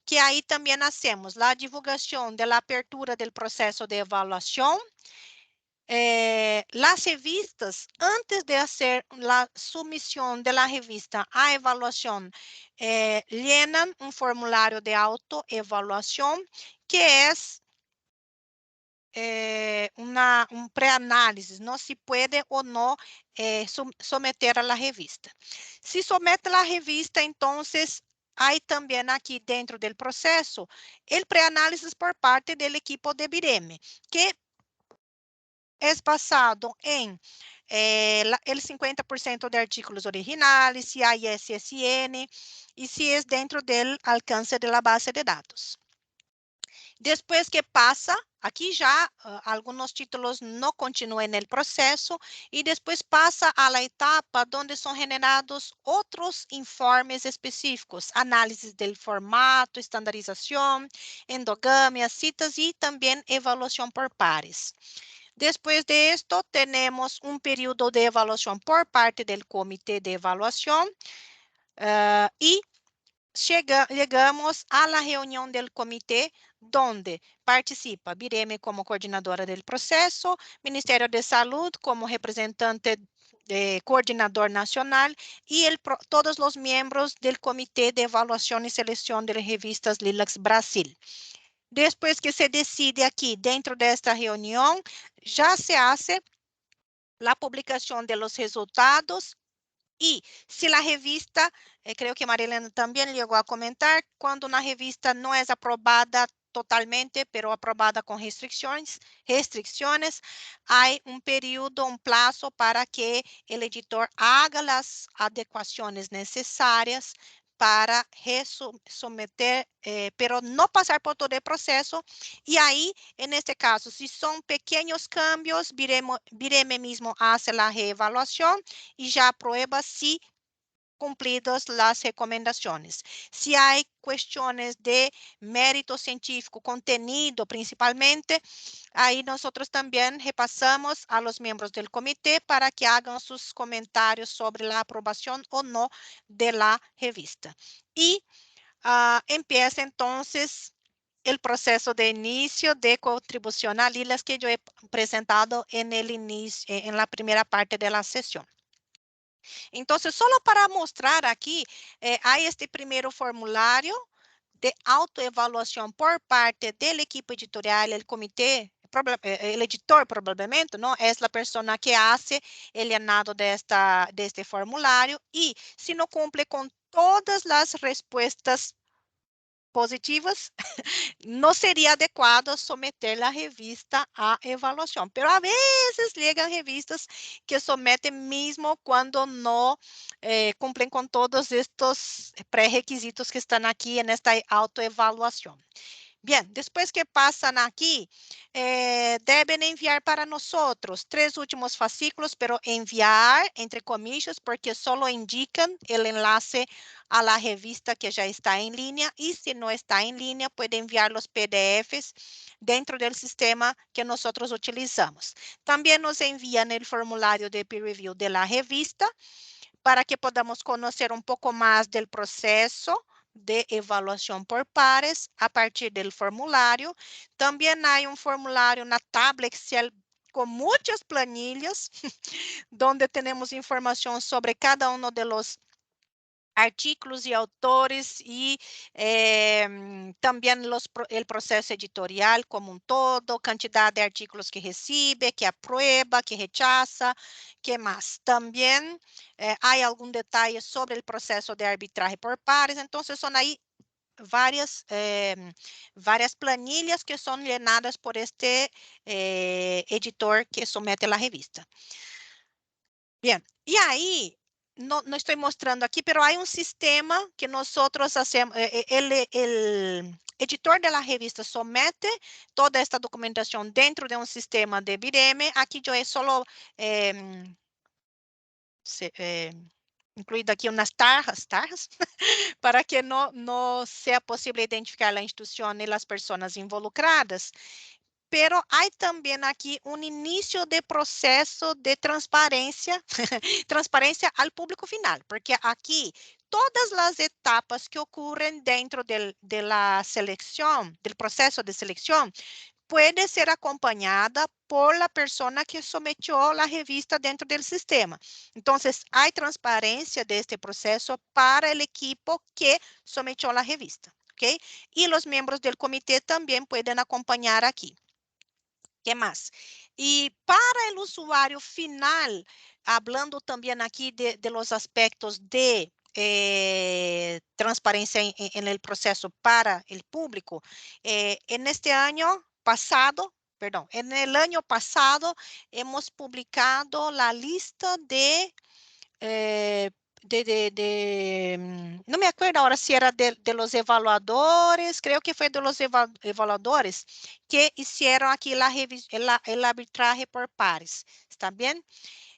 que ahí también hacemos la divulgación de la apertura del proceso de evaluación. Las revistas, antes de hacer la sumisión de la revista a evaluación, llenan un formulario de autoevaluación, que es un pré-análisis, ¿no? Si puede o no someter a la revista. Si somete a la revista, entonces hay también aquí dentro del proceso el pré-análisis por parte del equipo de BIREME, que es basado en el 50% de artículos originales, si hay SSN y si es dentro del alcance de la base de datos. Después que pasa, aquí ya algunos títulos no continúan en el proceso y después pasa a la etapa donde son generados otros informes específicos, análisis del formato, estandarización, endogamia, citas y también evaluación por pares. Después de esto, tenemos un periodo de evaluación por parte del comité de evaluación y llegamos a la reunión del comité, donde participa BIREME como coordinadora del proceso, Ministerio de Salud como representante coordinador nacional y todos los miembros del comité de evaluación y selección de revistas Lilacs Brasil. Después que se decide aquí, dentro de esta reunión, ya se hace la publicación de los resultados y si la revista, creo que Marilena también llegó a comentar, cuando una revista no es aprobada totalmente, pero aprobada con restricciones, hay un periodo, un plazo para que el editor haga las adecuaciones necesarias para someter, pero no pasar por todo el proceso. Y ahí, en este caso, si son pequeños cambios, BIREME mismo hace la reevaluación y ya aprueba si cumplidas las recomendaciones. Si hay cuestiones de mérito científico, contenido principalmente, ahí nosotros también repasamos a los miembros del comité para que hagan sus comentarios sobre la aprobación o no de la revista. Y empieza entonces el proceso de inicio de contribución a Lilacs que yo he presentado en el inicio, en la primera parte de la sesión. Entonces, solo para mostrar aquí, hay este primer formulario de autoevaluación por parte del equipo editorial, el comité, el editor probablemente, ¿no? Es la persona que hace el llenado de este formulario y si no cumple con todas las respuestas positivas, no sería adecuado someter la revista a evaluación, pero a veces llegan revistas que someten mismo cuando no cumplen con todos estos pré-requisitos que están aquí en esta autoevaluación. Bien, después que pasan aquí, deben enviar para nosotros 3 últimos fascículos, pero enviar entre comillas, porque solo indican el enlace a la revista que ya está en línea y si no está en línea, puede enviar los PDFs dentro del sistema que nosotros utilizamos. También nos envían el formulario de peer review de la revista para que podamos conocer un poco más del proceso de evaluación por pares a partir del formulario. También hay un formulario, una tabla Excel con muchas planillas, donde tenemos información sobre cada uno de los artículos y autores y también el proceso editorial como un todo, cantidad de artículos que recibe, que aprueba, que rechaza, ¿qué más? También hay algún detalle sobre el proceso de arbitraje por pares, entonces son ahí varias planillas que son llenadas por este editor que somete la revista. Bien, y ahí no estoy mostrando aquí, pero hay un sistema que nosotros hacemos, el editor de la revista somete toda esta documentación dentro de un sistema de BIREM. Aquí yo he solo incluído aquí unas tarjas, para que no sea posible identificar la institución y las personas involucradas. Pero hay también aquí un inicio de proceso de transparencia, transparencia al público final, porque aquí todas las etapas que ocurren dentro de la selección, del proceso de selección, puede ser acompañada por la persona que sometió la revista dentro del sistema. Entonces, hay transparencia de este proceso para el equipo que sometió la revista, ¿ok? Y los miembros del comité también pueden acompañar aquí. ¿Qué más? Y para el usuario final, hablando también aquí de los aspectos de transparencia en el proceso para el público, en este año pasado, perdón, en el año pasado hemos publicado la lista de no me acuerdo ahora si era de los evaluadores, creo que fue de los evaluadores que hicieron aquí el arbitraje por pares, ¿está bien?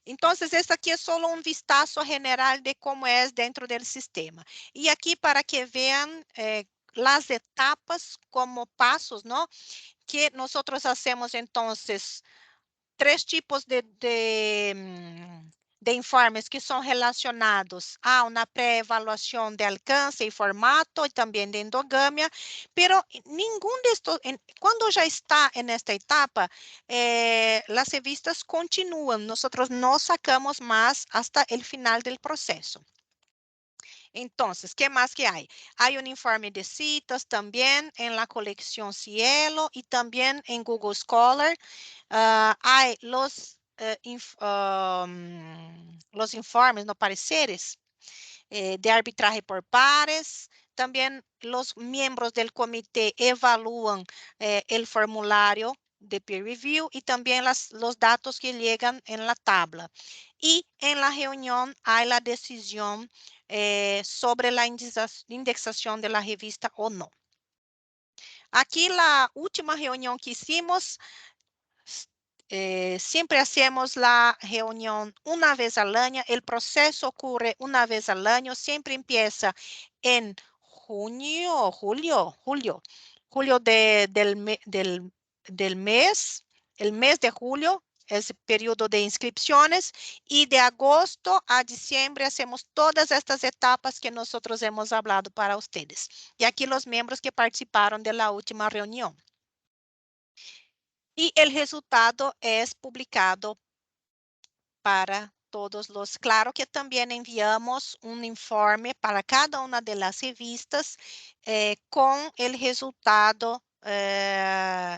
Entonces, este aquí es solo un vistazo general de cómo es dentro del sistema. Y aquí para que vean las etapas como pasos, ¿no? Que nosotros hacemos entonces 3 tipos de informes que são relacionados a uma pré-evaluação de alcance e formato e também de endogâmia, pero nenhum destes, quando já está nesta etapa, as revistas continuam, nós não sacamos mais hasta o final do processo. Entonces, ¿qué más que hay? Hay un informe de citas también en la colección Cielo y también en Google Scholar. Hay los informes, no pareceres, de arbitraje por pares. También los miembros del comité evalúan el formulario de peer review y también los datos que llegan en la tabla. Y en la reunión hay la decisión sobre la indexación de la revista o no. Aquí la última reunión que hicimos, siempre hacemos la reunión una vez al año, el proceso ocurre una vez al año, siempre empieza en julio del mes, el mes de julio, es el periodo de inscripciones, y de agosto a diciembre hacemos todas estas etapas que nosotros hemos hablado para ustedes. Y aquí los miembros que participaron de la última reunión. Y el resultado es publicado para todos los. Claro que también enviamos un informe para cada una de las revistas con el resultado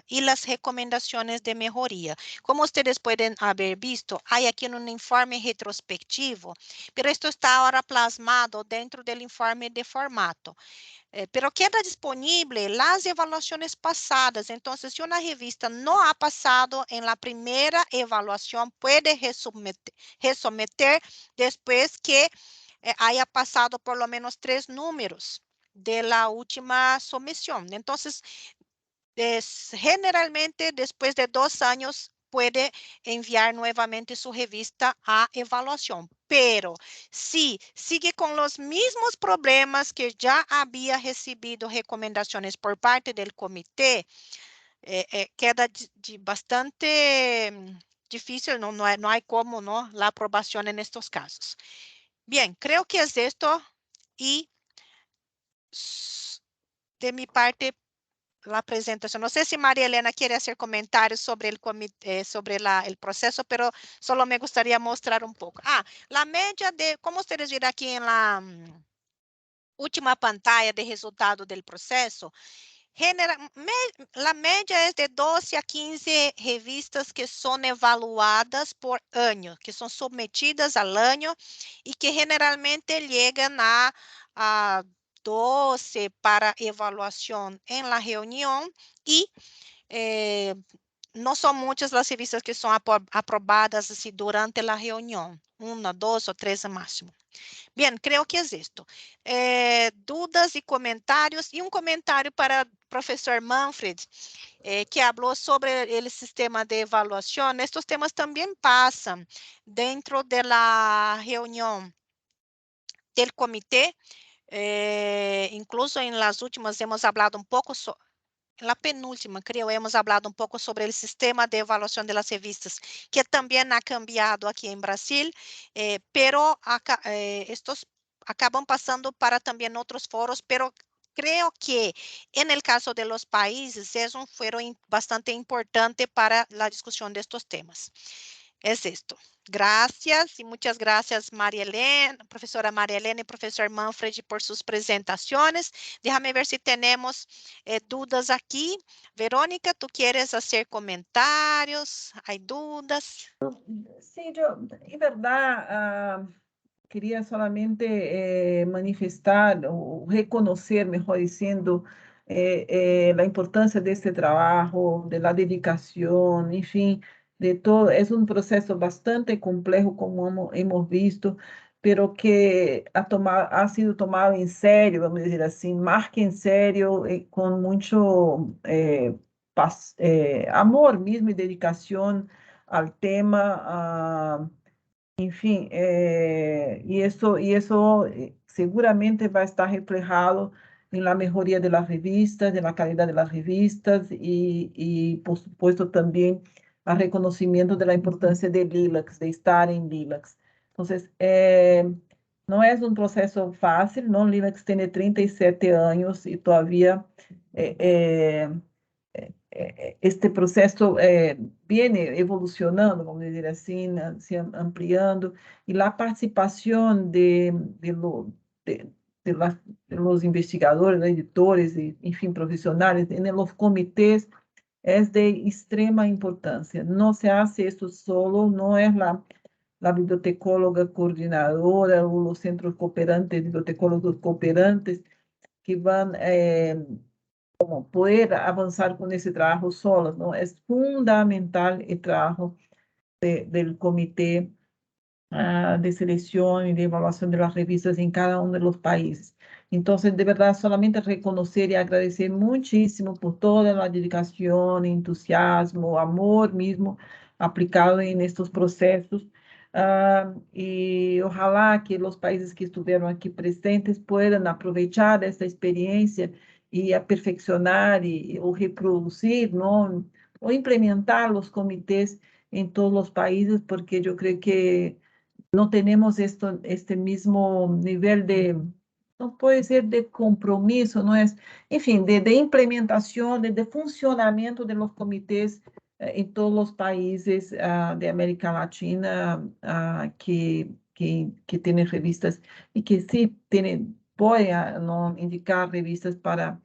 y las recomendaciones de mejoría. Como ustedes pueden haber visto, hay aquí un informe retrospectivo, pero esto está ahora plasmado dentro del informe de formato. Pero queda disponible las evaluaciones pasadas. Entonces, si una revista no ha pasado en la primera evaluación, puede resometer después que haya pasado por lo menos 3 números de la última somisión. Entonces, generalmente, después de 2 años, puede enviar nuevamente su revista a evaluación. Pero si sigue con los mismos problemas que ya había recibido recomendaciones por parte del comité, queda bastante difícil, no hay cómo, ¿no? La aprobación en estos casos. Bien, creo que es esto y de mi parte la presentación. No sé si María Elena quiere hacer comentarios sobre el comité, sobre el proceso, pero solo me gustaría mostrar un poco. La media de, como ustedes verán aquí en la última pantalla de resultado del proceso, la media es de 12 a 15 revistas que son evaluadas por año, que son sometidas al año y que generalmente llegan a 12 para evaluación en la reunión y no son muchas las revistas que son aprobadas así durante la reunión, 1, 2 o 3 máximo. Bien, creo que es esto. Dudas y comentarios, y un comentario para el profesor Manfred, que habló sobre el sistema de evaluación. Estos temas también pasan dentro de la reunión del comité. Incluso en las últimas hemos hablado un poco en la penúltima, creo, hemos hablado un poco sobre el sistema de evaluación de las revistas, que también ha cambiado aquí en Brasil, pero estos acaban pasando para también otros foros, pero creo que en el caso de los países es un foro bastante importante para la discusión de estos temas. Es esto. Gracias y muchas gracias, María Elena, profesora María Elena y profesor Manfred, por sus presentaciones. Déjame ver si tenemos dudas aquí. Verónica, ¿tú quieres hacer comentarios? ¿Hay dudas? Sí, yo, en verdad, quería solamente manifestar o reconocer, mejor diciendo, la importancia de este trabajo, de la dedicación, en fin, de todo. Es un proceso bastante complejo, como hemos visto, pero que ha sido tomado en serio, vamos a decir así, más que en serio, con mucho amor mismo y dedicación al tema. En fin, y eso seguramente va a estar reflejado en la mejoría de las revistas, de la calidad de las revistas y por supuesto también al reconocimiento de la importancia de LILACS, de estar en LILACS. Entonces, no es un proceso fácil, ¿no? LILACS tiene 37 años y todavía este proceso viene evolucionando, vamos decir así, se ampliando, y la participación de los investigadores, editores, y, en fin, profesionales en los comités es de extrema importancia. No se hace esto solo, no es la bibliotecóloga coordinadora o los centros cooperantes, bibliotecólogos cooperantes que van poder avançar com esse trabalho solo, não? É fundamental o trabalho do comitê de seleção e de avaliação das revistas em cada um dos países. Então, de verdade, solamente reconhecer e agradecer muitíssimo por toda a dedicação, entusiasmo, amor mesmo aplicado em estes processos. E ojalá que os países que estiveram aqui presentes possam aproveitar essa experiência e aperfeiçoar ou reproduzir, não? Ou implementar os comitês em todos os países, porque eu creio que não temos este mesmo nível de, não pode ser de compromisso, não é? Enfim, de implementação, de funcionamento dos comitês em todos os países de América Latina que têm revistas e que sim podem indicar revistas para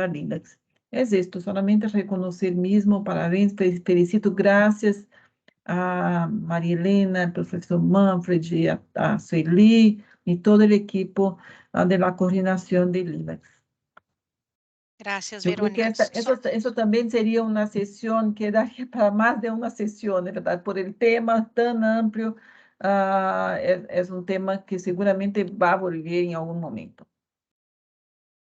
LILACS. É isto, solamente reconhecer mesmo, parabéns, felicito, graças a Maria Helena, al profesor Manfred, a Sueli y todo el equipo de la coordinación de LILACS. Gracias, Yo creo que Verónica. eso también sería una sesión que daría para más de una sesión, ¿verdad? Por el tema tan amplio, es un tema que seguramente va a volver en algún momento.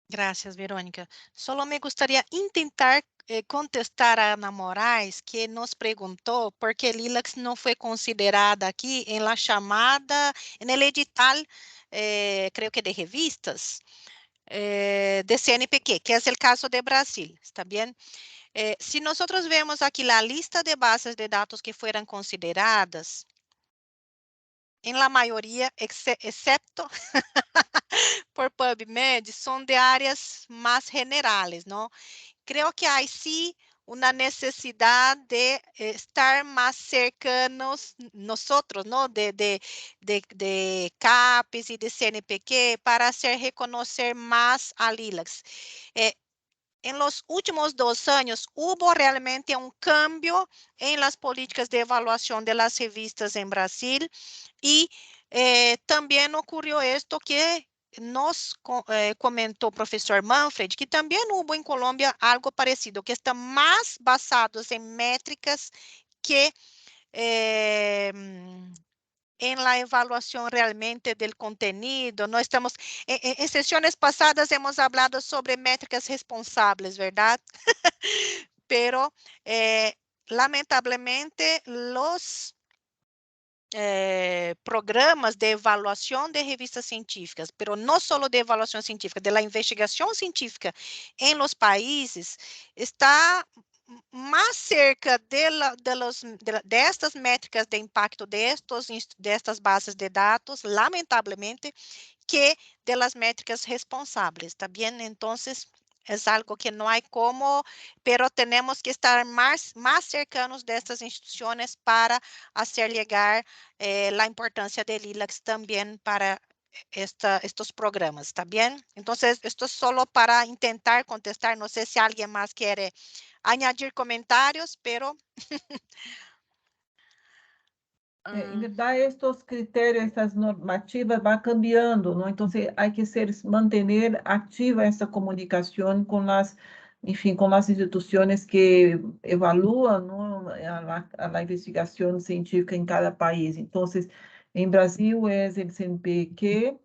Gracias, Verónica. Solo me gustaría intentar contestar a Ana Moraes, que nos preguntou por que LILACS não foi considerada aqui em la chamada, en el edital, creo que de revistas, de CNPq, que é o caso de Brasil, ¿está bien? Si nosotros vemos aquí la lista de bases de datos que fueron consideradas, en la mayoría, excepto por PubMed, son de áreas más generales, ¿no? Creo que hay sí una necesidad de estar más cercanos nosotros, ¿no? De CAPES y de CNPq para hacer reconocer más a LILACS. En los últimos 2 años hubo realmente un cambio en las políticas de evaluación de las revistas en Brasil y también ocurrió esto que nos comentou o professor Manfred que também houve em Colômbia algo parecido, que está mais basados em métricas que en la evaluación realmente del contenido. No estamos, en sesiones pasadas hemos hablado sobre métricas responsables, ¿verdad? Pero lamentablemente los programas de evaluação de revistas científicas, pero não só de evaluação científica, de la investigação científica em los países, está mais cerca destas métricas de impacto destas bases de dados, lamentavelmente, que de las métricas responsáveis, ¿está bien? Entonces, es algo que no hay como, pero tenemos que estar más cercanos de estas instituciones para hacer llegar la importancia del ILAX también para estos programas, ¿está bien? Entonces, esto es solo para intentar contestar, no sé si alguien más quiere añadir comentarios, pero... Em verdade, estes critérios, essas normativas vão cambiando, não? Então, há que manter ativa essa comunicação com as, enfim, com as instituições que evaluam, não, a investigação científica em cada país. Então, em Brasil é o CNPq,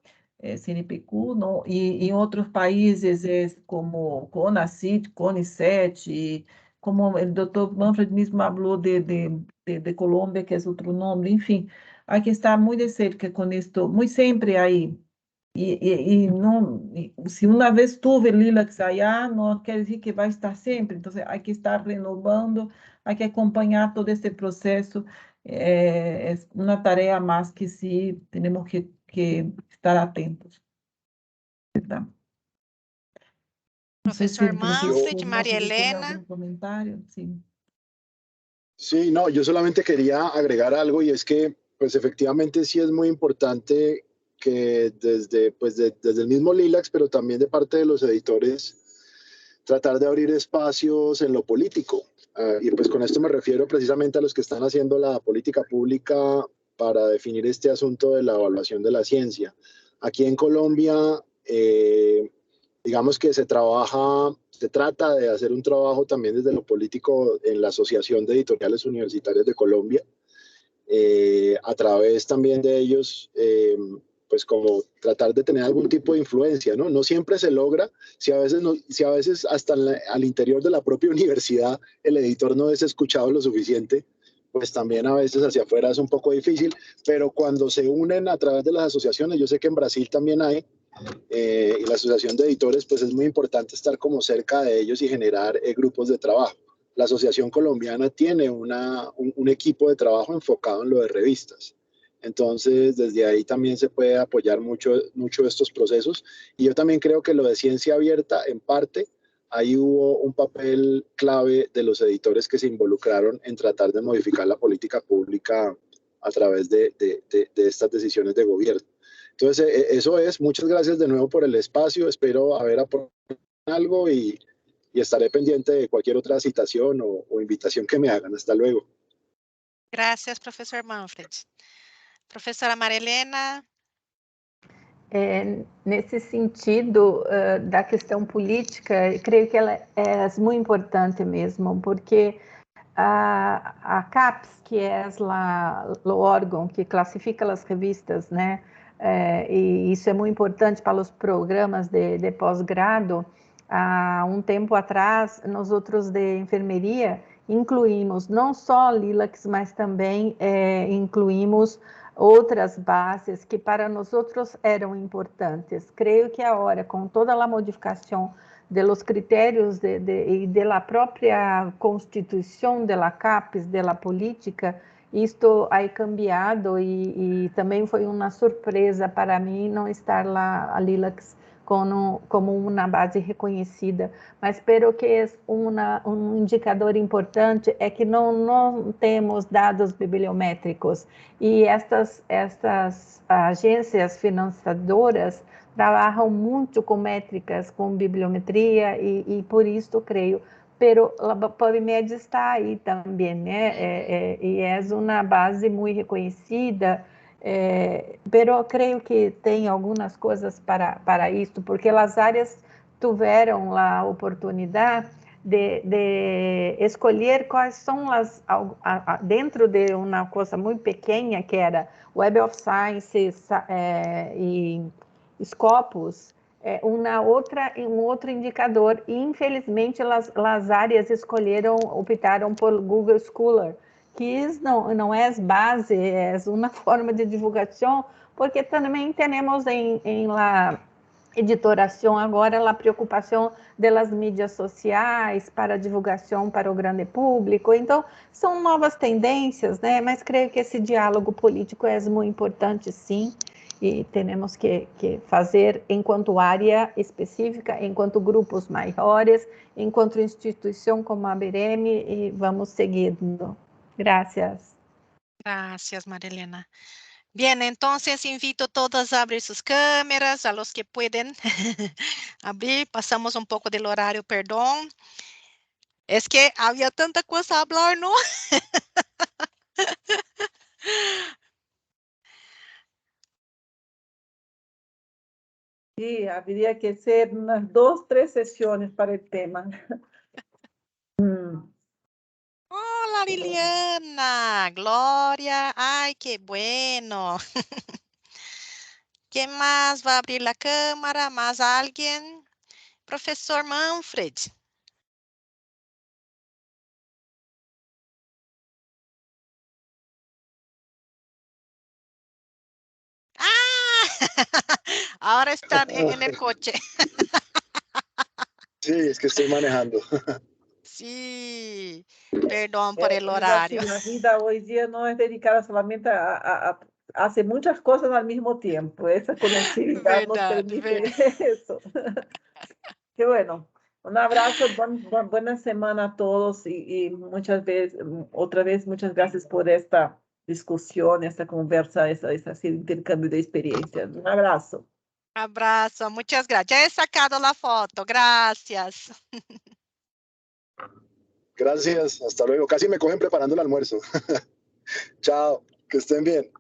CNPq, não? E em outros países é como CONACYT, CONICET, como o doutor Manfred mesmo falou de Colômbia, que é outro nome, enfim, há que estar muito de cerca com isto, muito sempre aí. Não, se uma vez tuve Lilacs allá, não quer dizer que vai estar sempre, então há que estar renovando, há que acompanhar todo esse processo, é uma tarefa mais que sim, temos que estar atentos. Verdade. Professor Manfred, María ¿Tiene Elena. algún comentario? Sí. Sí, no, yo solamente quería agregar algo y es que, pues efectivamente sí es muy importante que desde el mismo Lilacs, pero también de parte de los editores, tratar de abrir espacios en lo político. Y pues con esto me refiero precisamente a los que están haciendo la política pública para definir este asunto de la evaluación de la ciencia. Aquí en Colombia, digamos que se trata de hacer un trabajo también desde lo político en la Asociación de Editoriales Universitarias de Colombia, a través también de ellos, pues como tratar de tener algún tipo de influencia, ¿no? No siempre se logra, si a veces hasta al interior de la propia universidad el editor no es escuchado lo suficiente, pues también a veces hacia afuera es un poco difícil, pero cuando se unen a través de las asociaciones, yo sé que en Brasil también hay, y la asociación de editores, pues es muy importante estar como cerca de ellos y generar grupos de trabajo. La Asociación Colombiana tiene un equipo de trabajo enfocado en lo de revistas. Entonces, desde ahí también se puede apoyar mucho estos procesos. Y yo también creo que lo de ciencia abierta, en parte, ahí hubo un papel clave de los editores que se involucraron en tratar de modificar la política pública a través de estas decisiones de gobierno. Entonces, eso es. Muchas gracias de nuevo por el espacio. Espero haber aportado algo y estaré pendiente de cualquier otra citación o invitación que me hagan. Hasta luego. Gracias, professor Manfred. Professora Maria Helena. Nesse sentido da questão política, creio que ela é muito importante mesmo, porque a CAPES, que é o órgão que classifica as revistas, né, e isso é muito importante para os programas de pós-grado. Há um tempo atrás, nós outros de enfermeria incluímos não só Lilacs, mas também incluímos outras bases que para nós outros eram importantes. Creio que agora, com toda a modificação de los critérios e da própria constituição da CAPES, da política, isto ha cambiado e também foi uma surpresa para mim não estar lá a Lilacs como uma base reconhecida, mas espero que é um indicador importante é que não temos dados bibliométricos e estas agências financiadoras trabalham muito com métricas, com bibliometria e por isso creio, pero a PubMed está aí também, né? E é uma base muito reconhecida Pero creio que tem algumas coisas para isto, porque as áreas tiveram a oportunidade de escolher quais são dentro de uma coisa muito pequena, que era Web of Sciences e Scopus, um outro indicador. E, infelizmente, as áreas optaram por Google Scholar, que não é base, é uma forma de divulgação, porque também temos em la editoração agora a preocupação das mídias sociais para divulgação para o grande público. Então, são novas tendências, né? Mas creio que esse diálogo político é muito importante, sim, e temos que fazer enquanto área específica, enquanto grupos maiores, enquanto instituição como a ABREME, e vamos seguindo. Gracias. Gracias, Marilena. Bien, entonces invito a todos a abrir sus cámaras, a los que pueden abrir. Pasamos un poco del horario, perdón. Es que había tanta cosa a hablar, ¿no? Sí, habría que ser unas 2, 3 sesiones para el tema. Hola, Liliana, Gloria, ay, qué bueno. ¿Quién más va a abrir la cámara? ¿Más alguien? Profesor Manfred. ¡Ah! Ahora están en el coche. Sí, es que estoy manejando. Sí, perdón por el Es horario. así, la vida hoy día no es dedicada solamente a hacer muchas cosas al mismo tiempo. Esa conectividad nos Verdade, permite eso. Qué bueno. Un abrazo, buena semana a todos y muchas veces, otra vez, muchas gracias por esta discusión, esta conversa, ese intercambio de experiencias. Un abrazo. Abraço, muitas graças. Já he sacado a foto, gracias. Gracias, hasta luego. Casi me cogen preparando el almuerzo. Chao, que estén bien.